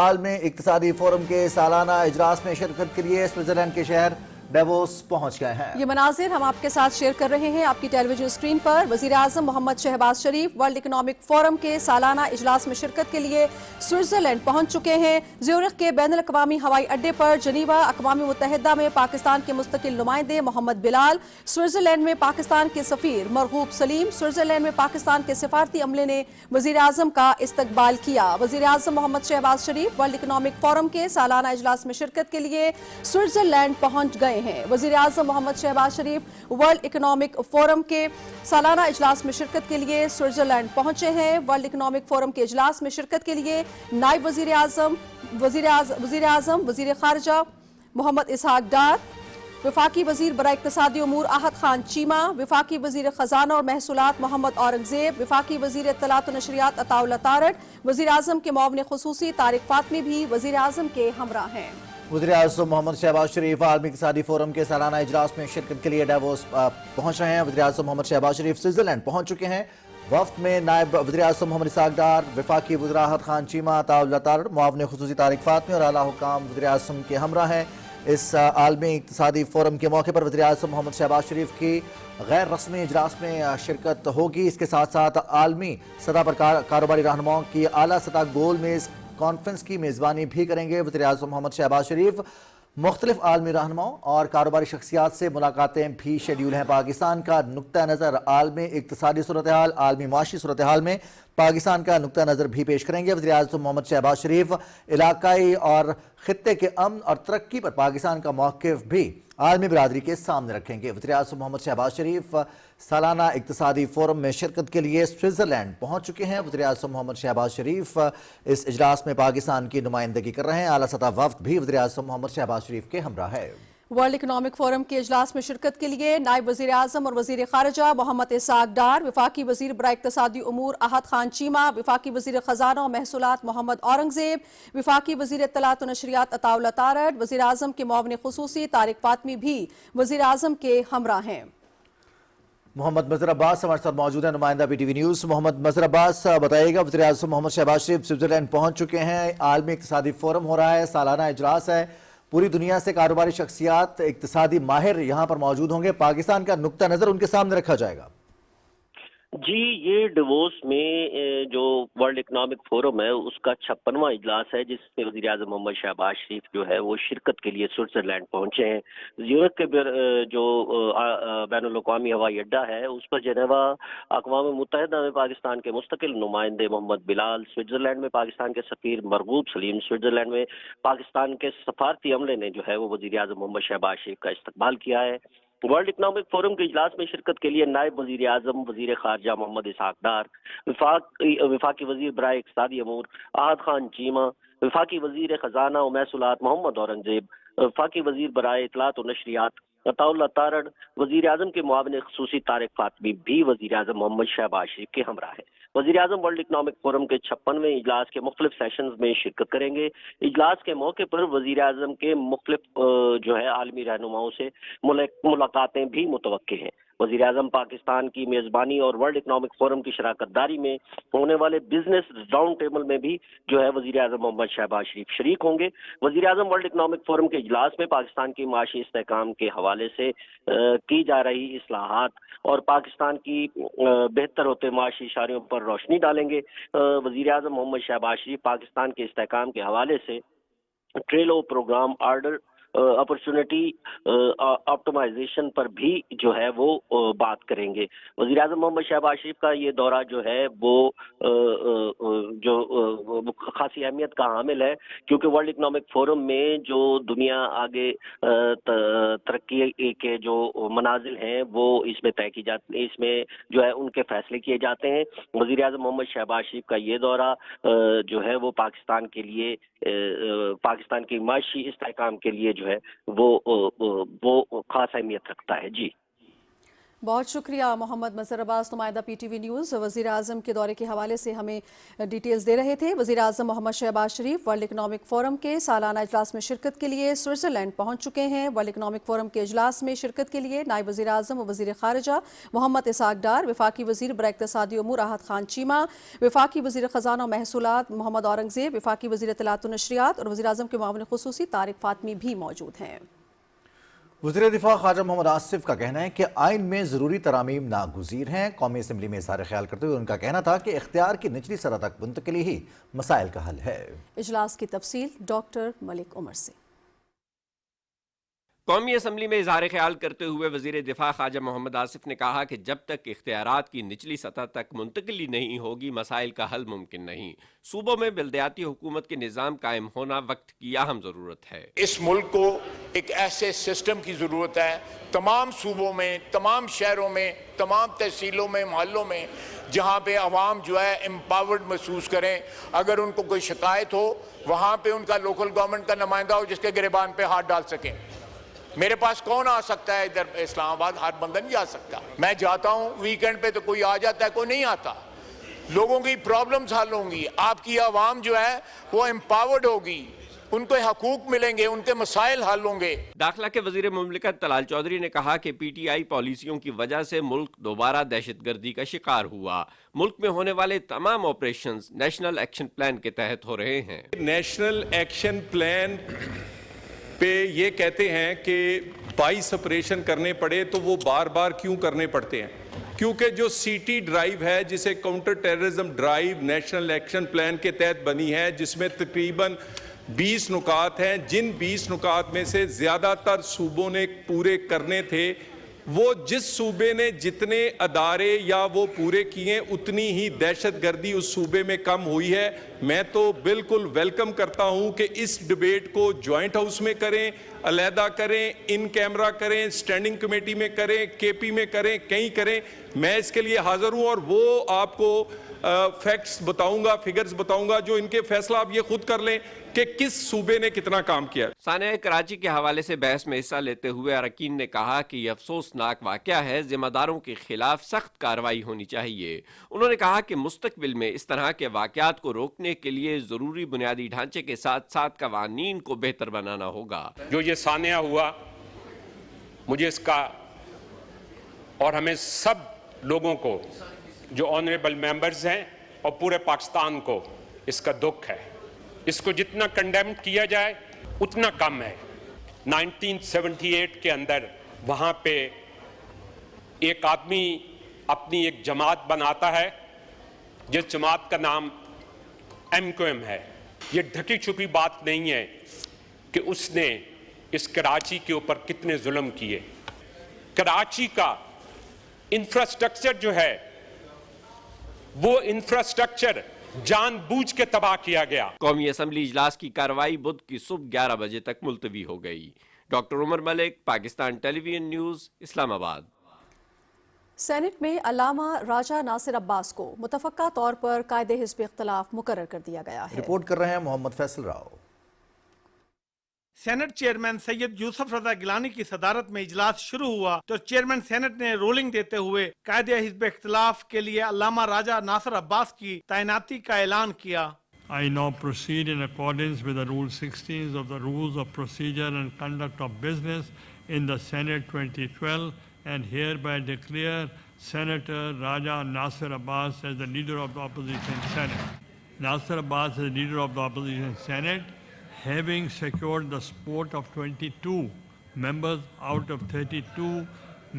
आलमी इक़्तिसादी फोरम के सालाना इजलास में शिरकत के लिए स्विट्जरलैंड के शहर डावोस पहुंच गए हैं। ये मनाजिर हम आपके साथ शेयर कर रहे हैं आपकी टेलीविजन स्क्रीन पर। वज़ीर-ए-आज़म मोहम्मद शहबाज शरीफ वर्ल्ड इकनॉमिक फोरम के सालाना इजलास में शिरकत के लिए स्विट्जरलैंड पहुंच चुके हैं। ज़्यूरिख के बैनुल-अक़वामी हवाई अड्डे पर जनीवा अक़वाम मुत्तहिदा में पाकिस्तान के मुस्तकिल नुमाइंदे मोहम्मद बिलाल, स्विट्जरलैंड में पाकिस्तान के सफ़ीर मरगूब सलीम, स्विट्जरलैंड में पाकिस्तान के सिफारती अमले ने वज़ीर-ए-आज़म का इस्तकबाल किया। वज़ीर-ए-आज़म मोहम्मद शहबाज शरीफ वर्ल्ड इकनॉमिक फोरम के सालाना इजलास में शिरकत के लिए स्विट्जरलैंड पहुंच गए हैं। वज़ीर-ए-आज़म मोहम्मद शहबाज शरीफ वर्ल्ड इकनॉमिक फोरम के सालाना इजलास में शिरकत के लिए स्विट्जरलैंड पहुंचे हैं। वर्ल्ड इकनॉमिक फोरम के इजलास में शिरकत के लिए नायब वज़ीर-ए-आज़म, वज़ीर ख़ारिजा मोहम्मद इसहाक डार, वफाकी वज़ीर बराए इक़्तिसादी उमूर अहद खान चीमा, वफाकी वज़ीर ख़ज़ाना और महसूलात मोहम्मद औरंगज़ेब, वफाकी वज़ीर इत्तलात व नशरियात अताउल्लाह तारड़, वज़ीर-ए-आज़म के मुआविन खुसूसी तारिक फातमी भी वज़ीर-ए-आज़म के हमरा हैं। वज़ीर-ए-आज़म मोहम्मद शहबाज शरीफ आलमी इक़्तिसादी फोरम के सालाना इजलास में शिरकत के लिए डावोस पहुंच रहे हैं। वज़ीर-ए-आज़म मोहम्मद शहबाज शरीफ स्विट्जरलैंड पहुंच चुके हैं। वफ्द में नायब वज़ीर-ए-आज़म मोहम्मद इसहाक डार, वफाकी वज़रा अहद खान चीमा, अताउल्लाह तारड़, मुआविन खुसूसी तारिक फातमी और आला हुक्काम वज़ीर-ए-आज़म के हमरा हैं। इस आलमी इक़्तिसादी फोरम के मौके पर वज़ीर-ए-आज़म मोहम्मद शहबाज शरीफ की गैर रस्मी इजलास में शिरकत होगी। इसके साथ साथ आलमी सतह पर कारोबारी रहनुमाओं की आला सतह गोल मेज़ कॉन्फ्रेंस की मेज़बानी भी करेंगे। वज़ीर-ए-आज़म मोहम्मद शहबाज शरीफ मुख्तलिफ आलमी रहनुमाओं और कारोबारी शख्सियात से मुलाकातें भी शेड्यूल हैं। पाकिस्तान का नुक्ता नज़र आलमी इक़्तिसादी सूरत हाल, आलमी माशी सूरत हाल में पाकिस्तान का नुक्ता नज़र भी पेश करेंगे। वज़ीर-ए-आज़म मोहम्मद शहबाज शरीफ इलाकाई और खित्ते के अमन और तरक्की पर पाकिस्तान का मौक़िफ़ भी आलमी बिरादरी के सामने रखेंगे। वज़ीर-ए-आज़म मोहम्मद शहबाज शरीफ सालाना इक़्तिसादी फोरम में शिरकत के लिए स्विट्ज़रलैंड पहुंच चुके हैं। वज़ीर-ए-आज़म मोहम्मद शहबाज शरीफ इस इजलास में पाकिस्तान की नुमाइंदगी कर रहे हैं। आला सतह वफ्द भी वज़ीर-ए-आज़म मोहम्मद शहबाज शरीफ के हमरा है। वर्ल्ड इकनॉमिक फोरम के इजलास में शिरकत के लिए नायब वज़ीर-ए-आज़म और वज़ीर ख़ारिजा मोहम्मद इसहाक डार, वफाकी वज़ीर बराए इक़्तिसादी उमूर अहद खान चीमा, वफाकी वज़ीर ख़ज़ाना और महसूलात मोहम्मद औरंगज़ेब, वफाकी वज़ीर इत्तलात व नशरियात अताउल्लाह तारड़, वज़ीर-ए-आज़म के मुआविन खुसूसी तारिक फातमी भी वज़ीर-ए-आज़म के हमरा हैं। मोहम्मद मज़हर अब्बास हमारे साथ मौजूद है, नुमाइंदा BTV न्यूज़। मोहम्मद मज़हर अब्बास बताइएगा, वज़ीर-ए-आज़म मोहम्मद शहबाज शरीफ स्विट्ज़रलैंड पहुंच चुके हैं। आलमी इक़्तिसादी फोरम हो रहा है, सालाना इजलास है, पूरी दुनिया से कारोबारी शख्सियात, इक़्तिसादी माहिर यहाँ पर मौजूद होंगे। पाकिस्तान का नुक्ता नज़र उनके सामने रखा जाएगा। जी, ये डावोस में जो वर्ल्ड इकनॉमिक फोरम है उसका 56वां इजलास है, जिसमें वज़ीर-ए-आज़म मोहम्मद शहबाज शरीफ जो है वो शिरकत के लिए स्विट्जरलैंड पहुंचे हैं। ज़्यूरिख के जो बैनुल-अक़वामी हवाई अड्डा है उस पर जनेवा अक़वाम मुत्तहिदा में पाकिस्तान के मुस्तकिल नुमाइंदे मोहम्मद बिलाल, स्विट्जरलैंड में पाकिस्तान के सफ़ीर मरगूब सलीम, स्विट्जरलैंड में पाकिस्तान के सफारती अमले ने जो है वो वज़ीर-ए-आज़म मोहम्मद शहबाज शरीफ का इस्तकबाल किया है। वर्ल्ड इकनॉमिक फोरम के इजलास में शिरकत के लिए नायब वज़ीर-ए-आज़म वज़ीर ख़ारिजा मोहम्मद इसहाक डार, वफाकी वज़ीर बराए इक़्तिसादी उमूर अहद खान चीमा, वफाकी वज़ीर ख़ज़ाना और महसूलात मोहम्मद औरंगज़ेब, वफाकी वज़ीर बराए इत्तलात व नशरियात अताउल्लाह तारड़, वज़ीर-ए-आज़म के मुआविन खुसूसी तारिक फातमी भी वज़ीर-ए-आज़म मोहम्मद शहबाज शरीफ के हमरा है। वज़ीर-ए-आज़म वर्ल्ड इकनॉमिक फोरम के 56वें इजलास के मुख्तलिफ सेशंस में शिरकत करेंगे। इजलास के मौके पर वज़ीर-ए-आज़म के मुख्तलिफ जो है आलमी रहनुमाओं से मुलाकातें भी मुतवक्के हैं। वज़ीर-ए-आज़म पाकिस्तान की मेज़बानी और वर्ल्ड इकनॉमिक फोरम की शराकतदारी में होने वाले बिजनेस राउंड टेबल में भी जो है वज़ीर-ए-आज़म मोहम्मद शहबाज शरीफ शरीक होंगे। वज़ीर-ए-आज़म वर्ल्ड इकनॉमिक फोरम के इजलास में पाकिस्तान की माशी इस्तेहकाम के हवाले से की जा रही इस्लाहात और पाकिस्तान की बेहतर होते माशी इशारों पर रोशनी डालेंगे। वज़ीर-ए-आज़म मोहम्मद शहबाज शरीफ पाकिस्तान के इस्तेहकाम के हवाले से ट्रेलो प्रोग्राम ऑर्डर अपॉर्चुनिटी ऑप्टिमाइजेशन पर भी जो है वो बात करेंगे। वज़ीर-ए-आज़म मोहम्मद शहबाज शरीफ का ये दौरा जो है वो जो खासी अहमियत का हामिल है, क्योंकि वर्ल्ड इकनॉमिक फोरम में जो दुनिया आगे तरक्की के जो मनाजिल हैं वो इसमें तय की जाती है, इसमें जो है उनके फैसले किए जाते हैं। वज़ीर-ए-आज़म मोहम्मद शहबाज शरीफ का ये दौरा जो है वो पाकिस्तान के लिए पाकिस्तान की माशी इस्तेहकाम के लिए जो है वो खास अहमियत रखता है। जी, بہت شکریہ محمد مظہر عباس، نمائندہ پی ٹی وی نیوز، وزیر اعظم کے دورے کے حوالے سے ہمیں ڈیٹیلز دے رہے تھے۔ وزیر اعظم محمد شہباز شریف ورلڈ اکنامک فورم کے سالانہ اجلاس میں شرکت کے لیے سوئٹزرلینڈ پہنچ چکے ہیں۔ ورلڈ اکنامک فورم کے اجلاس میں شرکت کے لیے نائب وزیر اعظم و وزیر خارجہ محمد اسحاق ڈار، وفاقی وزیر برائے اقتصادی امور راحت خان چیمہ، وفاقی وزیر خزانہ و محصولات محمد اورنگزیب، وفاقی وزیر اطلاعات و نشریات اور وزیر اعظم کے معاون خصوصی طارق فاطمی بھی موجود ہیں۔ وزیر دفاع خواجہ محمد آصف کا کہنا ہے کہ آئین میں ضروری ترامیم ناگزیر ہیں۔ قومی اسمبلی میں اظہار خیال کرتے ہوئے ان کا کہنا تھا کہ اختیار کی نچلی سطح تک منتقلی ہی مسائل کا حل ہے۔ اجلاس کی تفصیل ڈاکٹر ملک عمر سے۔ قومی اسمبلی میں اظہار خیال کرتے ہوئے وزیر دفاع خواجہ محمد آصف نے کہا کہ جب تک اختیارات کی نچلی سطح تک منتقلی نہیں ہوگی مسائل کا حل ممکن نہیں۔ صوبوں میں بلدیاتی حکومت کے نظام قائم ہونا وقت کی اہم ضرورت ہے۔ اس ملک کو ایک ایسے سسٹم کی ضرورت ہے تمام صوبوں میں، تمام شہروں میں، تمام تحصیلوں میں، محلوں میں، جہاں پہ عوام جو ہے امپاورڈ محسوس کریں۔ اگر ان کو کوئی شکایت ہو وہاں پہ ان کا لوکل گورنمنٹ کا نمائندہ ہو جس کے گریبان پہ ہاتھ ڈال سکیں۔ میرے پاس کون آ سکتا ہے ادھر اسلام آباد؟ ہر بندہ نہیں آ سکتا۔ میں جاتا ہوں ویکنڈ پہ تو کوئی آ جاتا ہے، کوئی نہیں آتا۔ لوگوں کی پرابلمز حل ہوں گی، آپ کی عوام جو ہے وہ امپاورڈ ہوگی، ان کو حقوق ملیں گے، ان کے مسائل حل ہوں گے۔ داخلہ کے وزیر مملکت طلال چودھری نے کہا کہ پی ٹی آئی پالیسیوں کی وجہ سے ملک دوبارہ دہشت گردی کا شکار ہوا۔ ملک میں ہونے والے تمام آپریشنز نیشنل ایکشن پلان کے تحت ہو رہے ہیں۔ نیشنل ایکشن پلان پہ یہ کہتے ہیں کہ 22 آپریشن کرنے پڑے تو وہ بار بار کیوں کرنے پڑتے ہیں؟ کیونکہ جو سی ٹی ڈرائیو ہے جسے counter terrorism drive national action plan کے تحت بنی ہے، جس میں تقریباً 20 نکات ہیں، جن 20 نکات میں سے زیادہ تر صوبوں نے پورے کرنے تھے، وہ جس صوبے نے جتنے ادارے یا وہ پورے کیے اتنی ہی دہشت گردی اس صوبے میں کم ہوئی ہے۔ میں تو بالکل ویلکم کرتا ہوں کہ اس ڈیبیٹ کو جوائنٹ ہاؤس میں کریں، علیحدہ کریں، ان کیمرہ کریں، سٹینڈنگ کمیٹی میں کریں، کے پی میں کریں، کہیں کریں۔ میں اس کے لیے حاضر ہوں اور وہ آپ کو فیکٹس بتاؤں گا، فگرز بتاؤں گا، جو ان کے فیصلہ آپ یہ خود کر لیں کہ کس صوبے نے کتنا کام کیا۔ سانحہ کراچی کے حوالے سے بحث میں حصہ لیتے ہوئے اراکین نے کہا کہ یہ افسوسناک واقعہ ہے، ذمہ داروں کے خلاف سخت کارروائی ہونی چاہیے۔ انہوں نے کہا کہ مستقبل میں اس طرح کے واقعات کو روکنے کے لیے ضروری بنیادی ڈھانچے کے ساتھ ساتھ قوانین کو بہتر بنانا ہوگا۔ جو یہ سانحہ ہوا، مجھے اس کا اور ہمیں سب لوگوں کو جو آنریبل ممبرز ہیں اور پورے پاکستان کو اس کا دکھ ہے۔ اس کو جتنا کنڈیم کیا جائے اتنا کم ہے۔ 1978 کے اندر وہاں پہ ایک آدمی اپنی ایک جماعت بناتا ہے جس جماعت کا نام MQM ہے۔ یہ ڈھکی چھپی بات نہیں ہے کہ اس نے اس کراچی کے اوپر کتنے ظلم کیے۔ کراچی کا انفراسٹرکچر جو ہے وہ انفراسٹرکچر جان بوجھ کے تباہ کیا گیا۔ قومی اسمبلی اجلاس کی کارروائی بدھ کی صبح 11 بجے تک ملتوی ہو گئی۔ ڈاکٹر عمر ملک، پاکستان ٹیلی ویژن نیوز، اسلام آباد۔ سینٹ میں علامہ راجہ ناصر عباس کو متفقہ طور پر قائد حزب اختلاف مقرر کر دیا گیا ہے۔ رپورٹ کر رہے ہیں محمد فیصل راؤ۔ سینٹ چیئرمین سید یوسف رضا گیلانی کی صدارت میں اجلاس شروع ہوا تو چیئرمین سینٹ نے رولنگ دیتے ہوئے قائد حزب اختلاف کے لیے علامہ راجہ ناصر عباس کی تعیناتی کا اعلان کیا۔ I now proceed in accordance with the Rule 16 of the Rules of Procedure and Conduct of Business in the Senate 2012 and hereby declare Senator Raja Nasir Abbas as the leader of the opposition Senate. Nasir Abbas is the leader of the opposition Senate, having secured the support of 22 members out of 32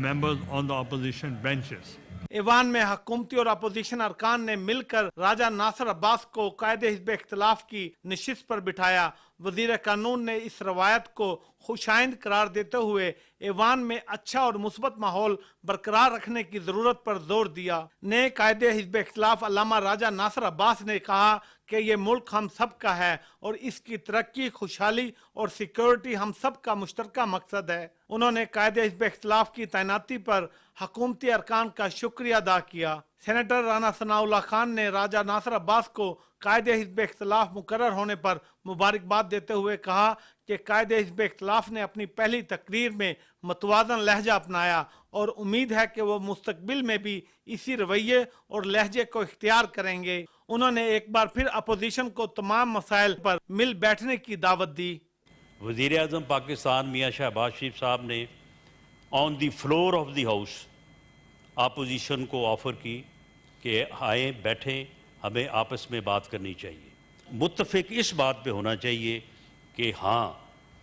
members on the opposition benches. ایوان میں حکومتی اور opposition ارکان نے مل کر راجہ ناصر عباس کو قائد حزب اختلاف کی نشست پر بٹھایا۔ وزیر قانون نے اس روایت کو خوشائند قرار دیتے ہوئے ایوان میں اچھا اور مثبت ماحول برقرار رکھنے کی ضرورت پر زور دیا۔ نئے قائد حزب اختلاف علامہ راجہ ناصر عباس نے کہا کہ یہ ملک ہم سب کا ہے اور اس کی ترقی، خوشحالی اور سیکیورٹی ہم سب کا مشترکہ مقصد ہے۔ انہوں نے قائد حزب اختلاف کی تعیناتی پر हुकूमती अरकान का शुक्रिया अदा किया। सेनेटर राना सनाउल्लाह खान ने राजा नासिर अब्बास को कायदे हिज़्ब इख्तिलाफ मुकर्रर होने पर मुबारकबाद देते हुए कहा कि कायदे हिज़्ब इख्तिलाफ ने अपनी पहली तकरीर में मतवाज़न लहजा अपनाया और उम्मीद है कि वो मुस्तकबिल में भी इसी रवैये और लहजे को इख्तियार करेंगे। उन्होंने एक बार फिर अपोजिशन को तमाम मसाइल पर मिल बैठने की दावत दी। वज़ीर आज़म पाकिस्तान मियाँ शहबाज शरीफ साहब ने on the floor of the house opposition को ऑफ़र की कि आए बैठें, हमें आपस में बात करनी चाहिए। मुत्तफ़िक इस बात पे होना चाहिए कि हाँ,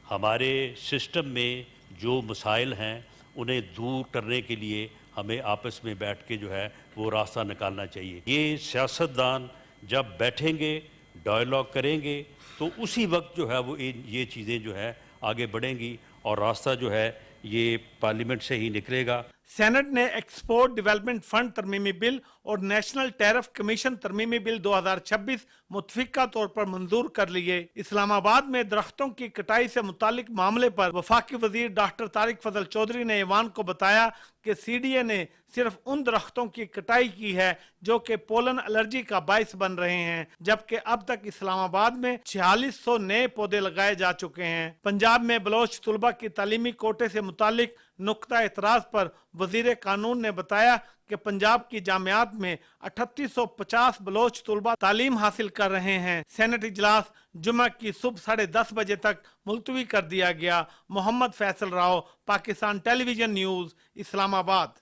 हमारे सिस्टम में जो मसाइल हैं उन्हें दूर करने के लिए हमें आपस में बैठ के जो है वो रास्ता निकालना चाहिए। ये सियासतदान जब बैठेंगे, डायलॉग करेंगे, तो उसी वक्त जो है वो ये चीज़ें जो है आगे बढ़ेंगी और रास्ता जो है ये पार्लियामेंट से ही निकलेगा। सेनेट ने एक्सपोर्ट डेवलपमेंट फंड तरमीमी बिल और नेशनल टैरिफ कमीशन तरमीमी बिल 2026 मुतफिका तौर पर मंजूर कर लिए। इस्लामाबाद में दरख्तों की कटाई से मुतालिक मामले पर वफाकी वजीर डॉक्टर तारिक फजल चौधरी ने ऐवान को बताया कि CDA ने सिर्फ उन दरख्तों की कटाई की है जो कि पोलन एलर्जी का बाइस बन रहे हैं, जबकि अब तक इस्लामाबाद में 4600 नए पौधे लगाए जा चुके हैं। पंजाब में बलोच तुलबा की तालीमी कोटे से मुतालिक नुक्ता एतराज पर वजीर कानून ने बताया कि पंजाब की जामियात में 3850 बलोच तुलबा तालीम हासिल कर रहे हैं। सेनेट इजलास जुमा की सुबह 10:30 बजे तक मुलतवी कर दिया गया। Mohammad Faisal Rao, Pakistan television news, Islamabad.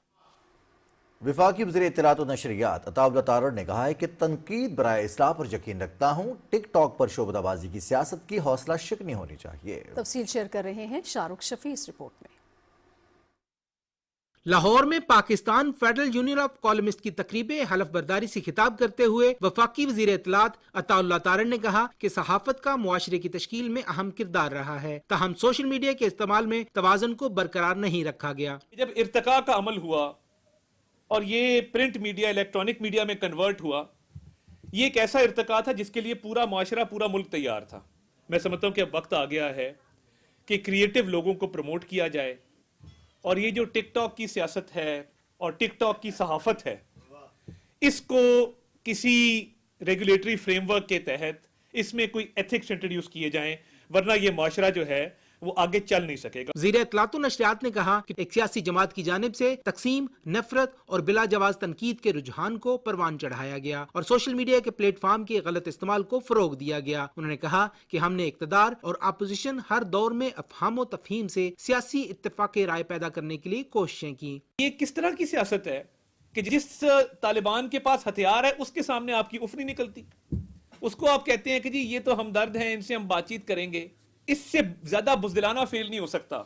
वफाकी वज़ीर इत्तलात और नशरियात अताउल्लाह तारड़ ने कहा है कि तनकीद बराए इस्लाह पर यकीन रखता हूँ, टिकटॉक पर शोबदाबाजी की सियासत की हौसला शिकनी होनी चाहिए। तफसील शेयर कर रहे हैं शाहरुख शफी इस रिपोर्ट में। लाहौर में Pakistan federal union of columnist की तकरीब हलफ बर्दारी से खिताब करते हुए वफाकी वज़ीर इत्तलात अताउल्लाह तारड़ ने कहा कि सहाफत का मुआशरे की तश्कील में अहम किरदार रहा है, ताहम सोशल मीडिया के इस्तेमाल में तवाज़ुन को बरकरार नहीं रखा गया। जब इर्तिका का अमल हुआ और ये प्रिंट मीडिया इलेक्ट्रॉनिक मीडिया में कन्वर्ट हुआ, ये एक ऐसा इर्तिका था जिसके लिए पूरा मुआशरा, पूरा मुल्क तैयार था। मैं समझता हूँ कि अब वक्त आ गया है कि क्रिएटिव लोगों को प्रमोट किया जाए और ये जो टिकटॉक की सियासत है और टिकटॉक की सहाफत है, इसको किसी रेगुलेटरी फ्रेमवर्क के तहत इसमें कोई एथिक्स इंट्रोड्यूस किए जाएं, वरना ये मुआशरा जो है वो आगे चल नहीं सकेगा। वज़ीर इत्तलात और नशरियात ने कहा कि एक सियासी जमात की जानिब से तकसीम, नफरत और बिला जवाज तनकीद के रुझान को परवान चढ़ाया गया और सोशल मीडिया के प्लेटफॉर्म के गलत इस्तेमाल को फरोग दिया गया। उन्होंने कहा कि हमने इक़्तिदार और अपोजिशन हर दौर में अफहाम व तफहीम से सियासी इत्तेफाक राय पैदा करने के लिए कोशिशें की। ये किस तरह की सियासत है कि जिस तालिबान के पास हथियार है उसके सामने आपकी उफ नहीं निकलती, उसको आप कहते हैं कि जी ये तो हमदर्द हैं, इनसे हम बातचीत करेंगे। इससे ज्यादा बुज़दिलाना फेल नहीं हो सकता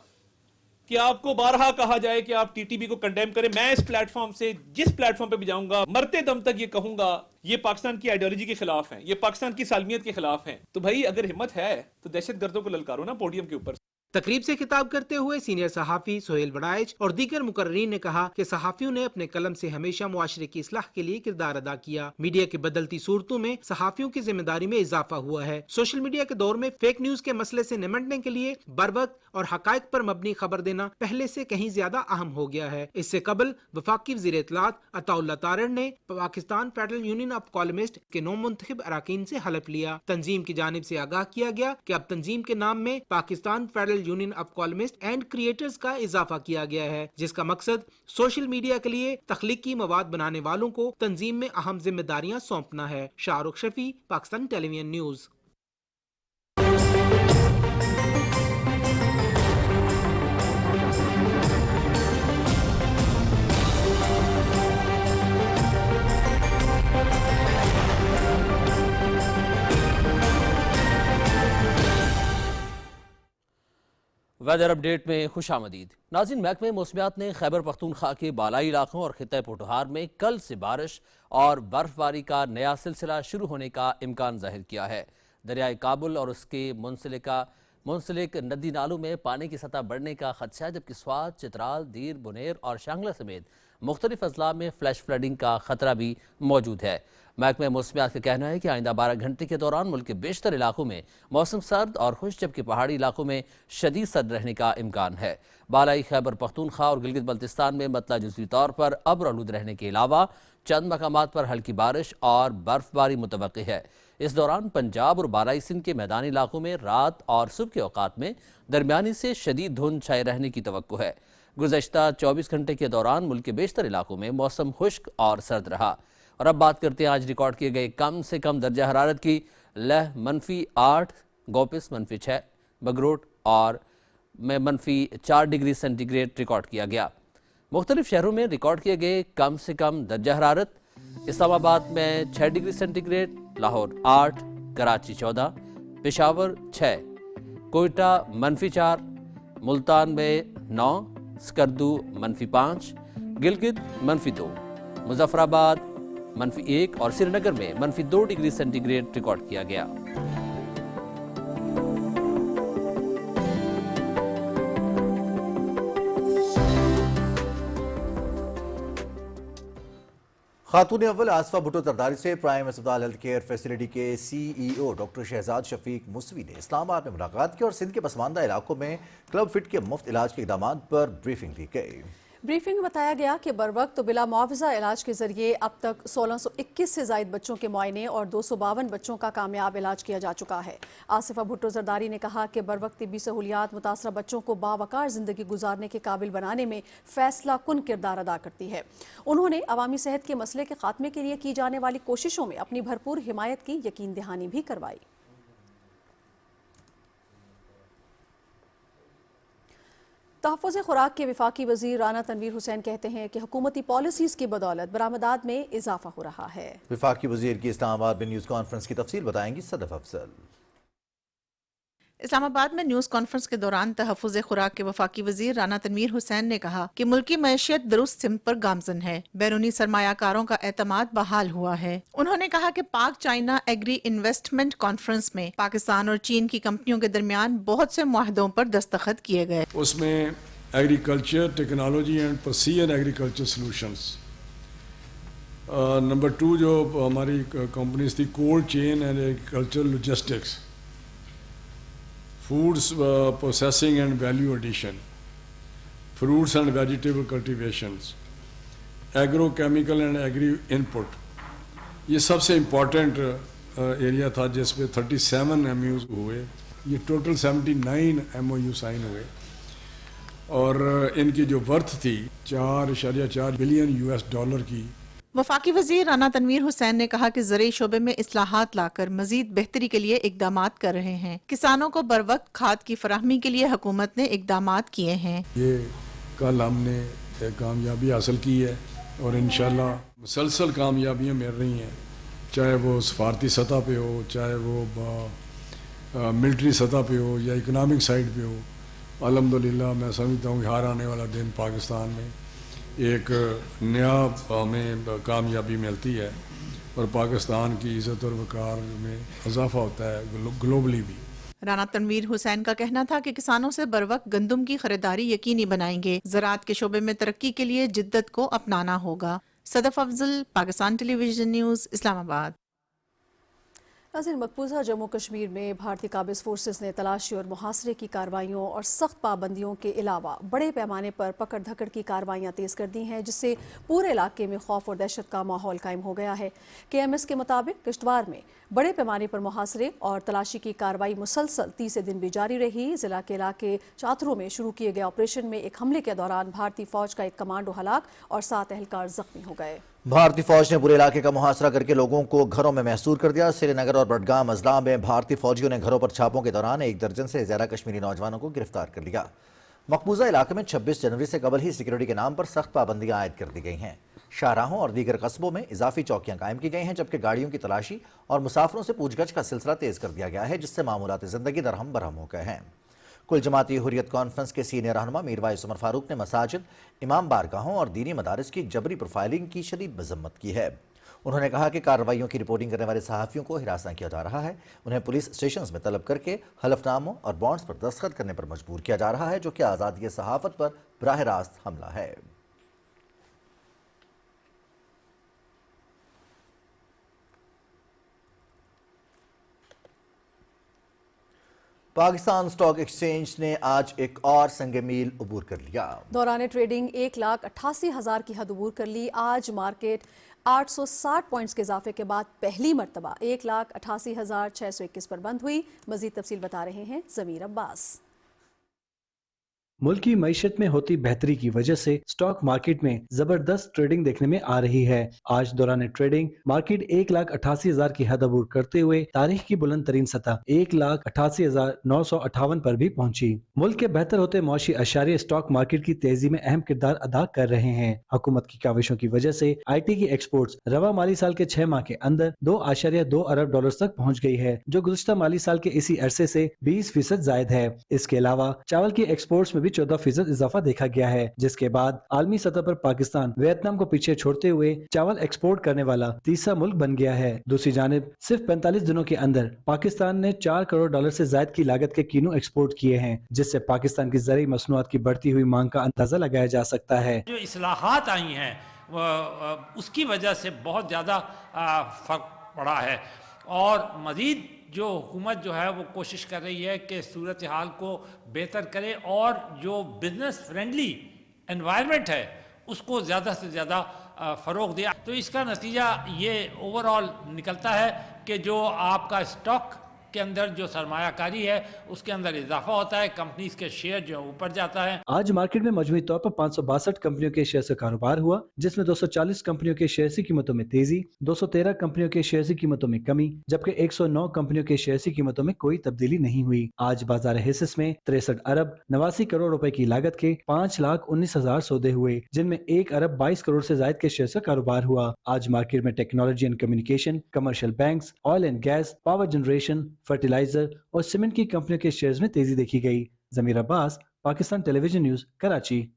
कि आपको बारहा कहा जाए कि आप टीटीबी को कंडेम करें। मैं इस प्लेटफॉर्म से जिस प्लेटफॉर्म पे भी जाऊंगा, मरते दम तक ये कहूंगा, ये पाकिस्तान की आइडियोलॉजी के खिलाफ है, ये पाकिस्तान की सालमियत के खिलाफ है। तो भाई अगर हिम्मत है तो दहशतगर्दों को ललकारो ना पोडियम के ऊपर। तकरीब से खिताब करते हुए सीनियर सहाफ़ी सोहेल बड़ाइच और दीगर मुकर्रीन ने कहा कि सहाफ़ियों ने अपने कलम से हमेशा मुआशरे की इस्लाह के लिए किरदार अदा किया। मीडिया की बदलती सूरतों में सहाफ़ियों की जिम्मेदारी में इजाफा हुआ है। सोशल मीडिया के दौर में फेक न्यूज के मसले से निपटने के लिए बरवक्त और हकायक पर मबनी खबर देना पहले से कहीं ज्यादा अहम हो गया है। इससे कबल वफाकी वज़ीर इत्तलात अताउल्लाह तारड़ ने Pakistan federal union of columnist के नौ मुंतखब अरकान से हलफ लिया। तंजीम की जानिब से आगाह किया गया कि अब तंजीम के नाम में Pakistan federal union of columnist and creators का इजाफा किया गया है, जिसका मकसद सोशल मीडिया के लिए तख्लीकी मवाद बनाने वालों को तंजीम में अहम जिम्मेदारियां सौंपना है। Shahrukh Shafi, Pakistan television news. Weather update में खुशामदीद। नाज़रीन, महकमे मौसमियात ने खैबर पख्तूनख्वा के बालाई इलाकों और खित्ते पोठहार में कल से बारिश और बर्फबारी का नया सिलसिला शुरू होने का इम्कान जाहिर किया है। दरियाए काबुल और उसके मुंसलिका मुंसलिक नदी नालों में पानी की सतह बढ़ने का खदशा है, जबकि स्वात, चित्राल, दीर, बुनेर और शांगला समेत मुख्तलिफ अजला में फ्लैश फ्लडिंग का खतरा भी मौजूद है। महकमे मौसमियात का कहना है कि आइंदा 12 घंटे के दौरान मुल्क के बेशतर इलाकों में मौसम सर्द और खुश्क, जबकि पहाड़ी इलाकों में शदीद सर्द रहने का इम्कान है। बालाई खैबर पख्तूनख्वा और गिलगित बल्तिस्तान में मतला जुज़वी तौर पर अब्र आलूद रहने के अलावा चंद मकामात पर हल्की बारिश और बर्फबारी मुतवक्की है। इस दौरान पंजाब और बालाई सिंध के मैदानी इलाकों में रात और सुबह के औकात में दरमियानी से शदीद धुंध छाए रहने की तवक्को है। गुज़श्ता 24 घंटे के दौरान मुल्क के बेशतर इलाकों में मौसम खुश्क और सर्द रहा। और अब बात करते हैं आज रिकॉर्ड किए गए कम से कम दर्जा हरारत की। लह -8, गोपिस -6, बगरोट और में -4 डिग्री सेंटीग्रेड रिकॉर्ड किया गया। मुख्तलिफ शहरों में रिकॉर्ड किए गए कम से कम दर्जा हरारत: इस्लामाबाद में 6 डिग्री सेंटीग्रेड, लाहौर 8, कराची 14, पेशावर 6, कोयटा -4, मुल्तान में 9, स्कर्दू -5, गिलगित -2, मुजफ्फराबाद -1 और श्रीनगर में -2 डिग्री सेंटीग्रेड रिकॉर्ड किया गया। खातून अव्वल आसफा भुट्टो जरदारी से प्राइम अस्पताल हेल्थ केयर फैसिलिटी के CEO डॉक्टर शहजाद शफीक मुसवी ने इस्लामाबाद में मुलाकात की और सिंध के पसमानदा इलाकों में क्लब फिट के मुफ्त इलाज के इक़दाम पर ब्रीफिंग दी गई। ब्रीफिंग में बताया गया कि बरवक्त तो बिला मुआवजा इलाज के जरिए अब तक 1621 से जायद बच्चों के मुआयने और 252 बच्चों का कामयाब इलाज किया जा चुका है। आसिफा भुट्टो जरदारी ने कहा कि बरवक्त तिब्बी सहूलियात मुतासरा बच्चों को बावकार जिंदगी गुजारने के काबिल बनाने में फैसला कुन किरदार अदा करती है। उन्होंने अवामी सेहत के मसले के खात्मे के लिए की जाने वाली कोशिशों में अपनी भरपूर हिमायत की यकीन दहानी भी करवाई। तहफ़्फ़ुज़ खुराक के वफाकी वज़ीर राना तनवीर हुसैन कहते हैं कि हुकूमती पॉलिसीज़ की बदौलत बरामदात में इजाफा हो रहा है। वफाकी वज़ीर की इस्लामाबाद में न्यूज़ कॉन्फ्रेंस की तफसील बताएंगी सदफ अफजल। इस्लामाबाद में न्यूज़ कॉन्फ्रेंस के दौरान तहफ़्फ़ुज़ खुराक के वफाकी वज़ीर राना तनवीर हुसैन ने कहा कि मुल्की मईशत दुरुस्त सिमत पर गामजन है, बैरूनी सरमायाकारों का एतमाद बहाल हुआ है। उन्होंने कहा कि पाक चाइना एग्री इन्वेस्टमेंट कॉन्फ्रेंस में पाकिस्तान और चीन की कंपनियों के दरमियान बहुत से मुआहदों पर दस्तखत किए गए। उसमें agriculture technology and precision agriculture solutions, number 2 जो हमारी कंपनीज थी cold chain and agriculture logistics, foods processing and value addition, fruits and vegetable cultivations, agro chemical and agri input, ये सबसे इम्पॉर्टेंट एरिया था जिसपे 37 MOUs हुए। ये टोटल 79 MOU साइन हुए और इनकी जो वर्थ थी 4.4 बिलियन $US की। वफाकी वजीर राना तनवीर हुसैन ने कहा कि ज़राई शोबे में इस्लाहात लाकर मजीद बेहतरी के लिए इकदामात कर रहे हैं। किसानों को बरवक्त खाद की फराहमी के लिए हुकूमत ने इकदामात किए हैं। ये कल हमने एक कामयाबी हासिल की है और इंशाल्लाह मुसलसल कामयाबियाँ मिल रही हैं, चाहे वो सफारती सतह पे हो, चाहे वो मिलिट्री सतह पे हो या इकनॉमिक साइड पे हो। अल्हम्दुलिल्लाह मैं समझता हूँ कि हर आने वाला दिन पाकिस्तान में एक नया हमें कामयाबी मिलती है और पाकिस्तान की इज़्ज़त और वक़ार में इजाफा होता है ग्लोबली भी। राना तनवीर हुसैन का कहना था कि किसानों से बरवक्त गंदम की खरीदारी यकीनी बनाएंगे। ज़राअत के शोबे में तरक्की के लिए जिद्दत को अपनाना होगा। Sadaf Afzal, Pakistan television news, Islamabad. नाज़रीन, मकबूजा जम्मू कश्मीर में भारतीय काबिज़ फोर्सेस ने तलाशी और मुहासरे की कार्रवाइयों और सख्त पाबंदियों के अलावा बड़े पैमाने पर पकड़ धकड़ की कार्रवाइयाँ तेज़ कर दी हैं, जिससे पूरे इलाके में खौफ और दहशत का माहौल कायम हो गया है। KMS के मुताबिक किश्तवाड़ में बड़े पैमाने पर मुहासरे और तलाशी की कार्रवाई मुसलसल तीसरे दिन भी जारी रही। ज़िला के इलाके चातरों में शुरू किए गए ऑपरेशन में एक हमले के दौरान भारतीय फौज का एक कमांडो हलाक और 7 एहलकार जख्मी हो गए। भारतीय फौज ने पूरे इलाके का मुहासरा करके लोगों को घरों में महसूर कर दिया। श्रीनगर और बडगाम अजला में भारतीय फौजियों ने घरों पर छापों के दौरान 1 दर्जन से ज्यादा कश्मीरी नौजवानों को गिरफ्तार कर लिया। मकबूजा इलाके में 26 जनवरी से कबल ही सिक्योरिटी के नाम पर सख्त पाबंदियां आयद कर दी गई हैं। शाहराहों और दीगर कस्बों में इजाफी चौकियां कायम की गई हैं, जबकि गाड़ियों की तलाशी और मुसाफिरों से पूछगछ का सिलसिला तेज कर दिया गया है, जिससे मामूलात जिंदगी दरहम बरहम हो गए हैं। कुल जमाती हुर्रियत कॉन्फ्रेंस के सीनियर रहनुमा मीरवाइस उमर फारूक ने मसाजिद, इमाम बारगाहों और दीनी मदारिस की जबरी प्रोफाइलिंग की शदीद मजम्मत की है। उन्होंने कहा कि कार्रवाइयों की रिपोर्टिंग करने वाले सहाफ़ियों को हिरासत किया जा रहा है। उन्हें पुलिस स्टेशंस में तलब करके हलफनामों और बॉन्ड्स पर दस्तखत करने पर मजबूर किया जा रहा है, जो कि आज़ादी सहाफ़त पर बराह रास्त हमला है। पाकिस्तान स्टॉक एक्सचेंज ने आज एक और संग मील अबूर कर लिया। दौरान ट्रेडिंग 1,88,000 की हद अबूर कर ली। आज मार्केट 860 पॉइंट्स के इजाफे के बाद पहली मरतबा 1,88,621 पर बंद हुई। मजीद तफसील बता रहे हैं ज़मीर अब्बास। मुल्क की मईशत में होती बेहतरी की वजह से स्टॉक मार्केट में जबरदस्त ट्रेडिंग देखने में आ रही है। आज दौरान ट्रेडिंग मार्केट 1,88,000 की हद अबूर करते हुए तारीख की बुलंद तरीन सतह 1,88,958 पर भी पहुंची। मुल्क के बेहतर होते मौशी अशारे स्टॉक मार्केट की तेजी में अहम किरदार अदा कर रहे हैं। हुकूमत की काविशों की वजह से IT की एक्सपोर्ट्स रवा माली साल के 6 माह के अंदर 2.2 अरब डॉलर तक पहुँच गई है, जो गुज़श्ता माली साल के इसी अरसे से 20% जायद है। इसके अलावा चावल की एक्सपोर्ट्स में भी 14% इजाफा देखा गया है, जिसके बाद आलमी सतह पर पाकिस्तान वियतनाम को पीछे छोड़ते हुए चावल एक्सपोर्ट करने वाला तीसरा मुल्क बन गया है। दूसरी जानिब सिर्फ 45 दिनों के अंदर पाकिस्तान ने 4 करोड़ डॉलर से ज्यादा की लागत के कीनू एक्सपोर्ट किए हैं, जिससे पाकिस्तान की ज़रूरी मसनूआत की बढ़ती हुई मांग का अंदाजा लगाया जा सकता है। जो इस्लाहात आई हैं उसकी वजह से बहुत ज़्यादा फर्क पड़ा है और मजीद जो हुकूमत जो है वो कोशिश कर रही है कि सूरत हाल को बेहतर करे और जो बिजनेस फ्रेंडली एनवायरनमेंट है उसको ज़्यादा से ज़्यादा फ़रोग़ दिया। तो इसका नतीजा ये ओवरऑल निकलता है कि जो आपका स्टॉक के अंदर जो सरमायाकारी है उसके अंदर इजाफा होता है, कंपनीज के शेयर जो ऊपर जाता है। आज मार्केट में मजमूई तौर पर 562 कंपनियों के शेयर से कारोबार हुआ, जिसमें 240 कंपनियों के शेयर की कीमतों में तेजी, 213 कंपनियों के शेयर की कीमतों में कमी, जबकि 109 कंपनियों के शेयर की कीमतों में कोई तब्दीली नहीं हुई। आज बाजार हिस्स में 63 अरब 89 करोड़ रुपए की लागत के 5,19,000 सौदे हुए, जिनमें 1 अरब 22 करोड़ से ज्यादा के शेयर का कारोबार हुआ। आज मार्केट में technology and communication, commercial banks, oil and gas, power generation, fertilizer और सीमेंट की कंपनियों के शेयर्स में तेजी देखी गई। Zameer Abbas, Pakistan television news, Karachi.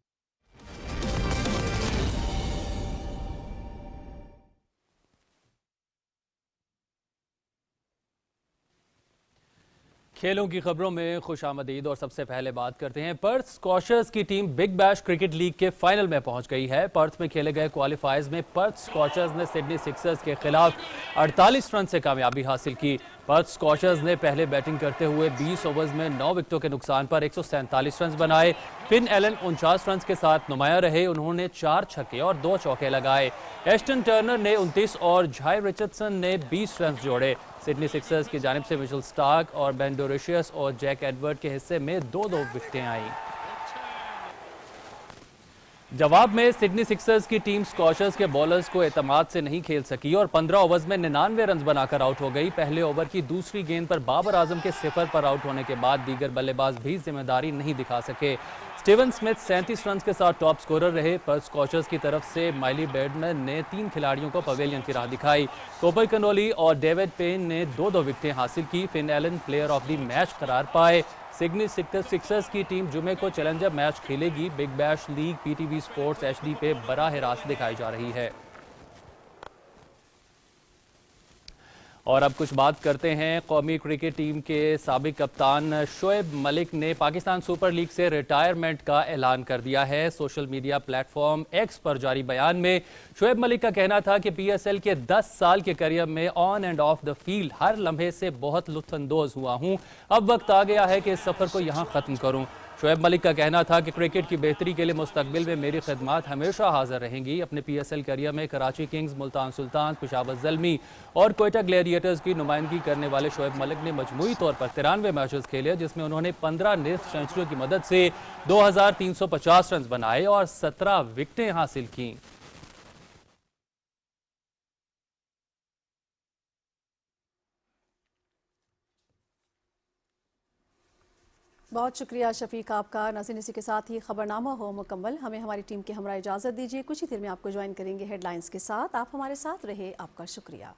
खेलों की खबरों में खुशामदीद और सबसे पहले बात करते हैं पर्थ स्कॉचर्स की team big bash cricket league के फाइनल में पहुंच गई है। पर्थ में खेले गए क्वालिफायर्स में पर्थ स्कॉचर्स ने सिडनी सिक्सर्स के खिलाफ 48 रन से कामयाबी हासिल की। पर्थ स्कॉचर्स ने पहले बैटिंग करते हुए 20 ओवर्स में 9 विकेटों के नुकसान पर 147 रन बनाए। फिन एलन 49 रन के साथ नुमाया रहे, उन्होंने 4 छक्के और 2 चौके लगाए। एस्टन टर्नर ने 29 और जाय रिचर्डसन ने 20 रन जोड़े। सिडनी सिक्सर्स की जानिब से मिचेल स्टार्क और बेन डोरेशियस और जैक एडवर्ड के हिस्से में 2-2 विकेटें आईं। जवाब में सिडनी सिक्सर्स की टीम स्कॉचर्स के बॉलर्स को एतमाद से नहीं खेल सकी और 15 ओवर्स में 99 रन बनाकर आउट हो गई। पहले ओवर की दूसरी गेंद पर बाबर आजम के 0 पर आउट होने के बाद दीगर बल्लेबाज भी जिम्मेदारी नहीं दिखा सके। स्टीवन स्मिथ 37 रन के साथ टॉप स्कोरर रहे। पर स्कॉचर्स की तरफ से माइली बेडमैन ने 3 खिलाड़ियों को पवेलियन की राह दिखाई। कोपर कनोली और डेविड पेन ने 2-2 विकेटें हासिल की। Finn Allen player of the match करार पाए। सिडनी सिक्सर्स की टीम जुमे को चैलेंजर मैच खेलेगी। Big bash league PTV sports HD पे बराह रास्त दिखाई जा रही है। और अब कुछ बात करते हैं कौमी क्रिकेट टीम के साबिक कप्तान शोएब मलिक ने पाकिस्तान सुपर लीग से रिटायरमेंट का ऐलान कर दिया है। सोशल मीडिया प्लेटफॉर्म X पर जारी बयान में शोएब मलिक का कहना था कि PSL के 10 साल के करियर में on and off the field हर लम्हे से बहुत लुत्फानंदोज हुआ हूं। अब वक्त आ गया है कि इस सफ़र को यहां ख़त्म करूं। शोएब मलिक का कहना था कि क्रिकेट की बेहतरी के लिए मुस्तकबिल में मेरी खिदमत हमेशा हाजिर रहेंगी। अपने PSL करियर में कराची किंग्स, मुल्तान सुल्तान, पेशावर ज़ल्मी और कोयटा ग्लैडिएटर्स की नुमाइंदगी करने वाले शोएब मलिक ने मजमूई तौर पर 93 मैचेस खेले, जिसमें उन्होंने 15 निस्फ सेंचुरियों की मदद से 2350 रन बनाए और 17 विकेटें हासिल की। बहुत शुक्रिया शफीक आपका। नाज़रीन, इसी के साथ ही खबरनामा हो मुकम्मल। हमें हमारी टीम के हमरा इजाज़त दीजिए। कुछ ही देर में आपको ज्वाइन करेंगे हेडलाइंस के साथ। आप हमारे साथ रहे, आपका शुक्रिया।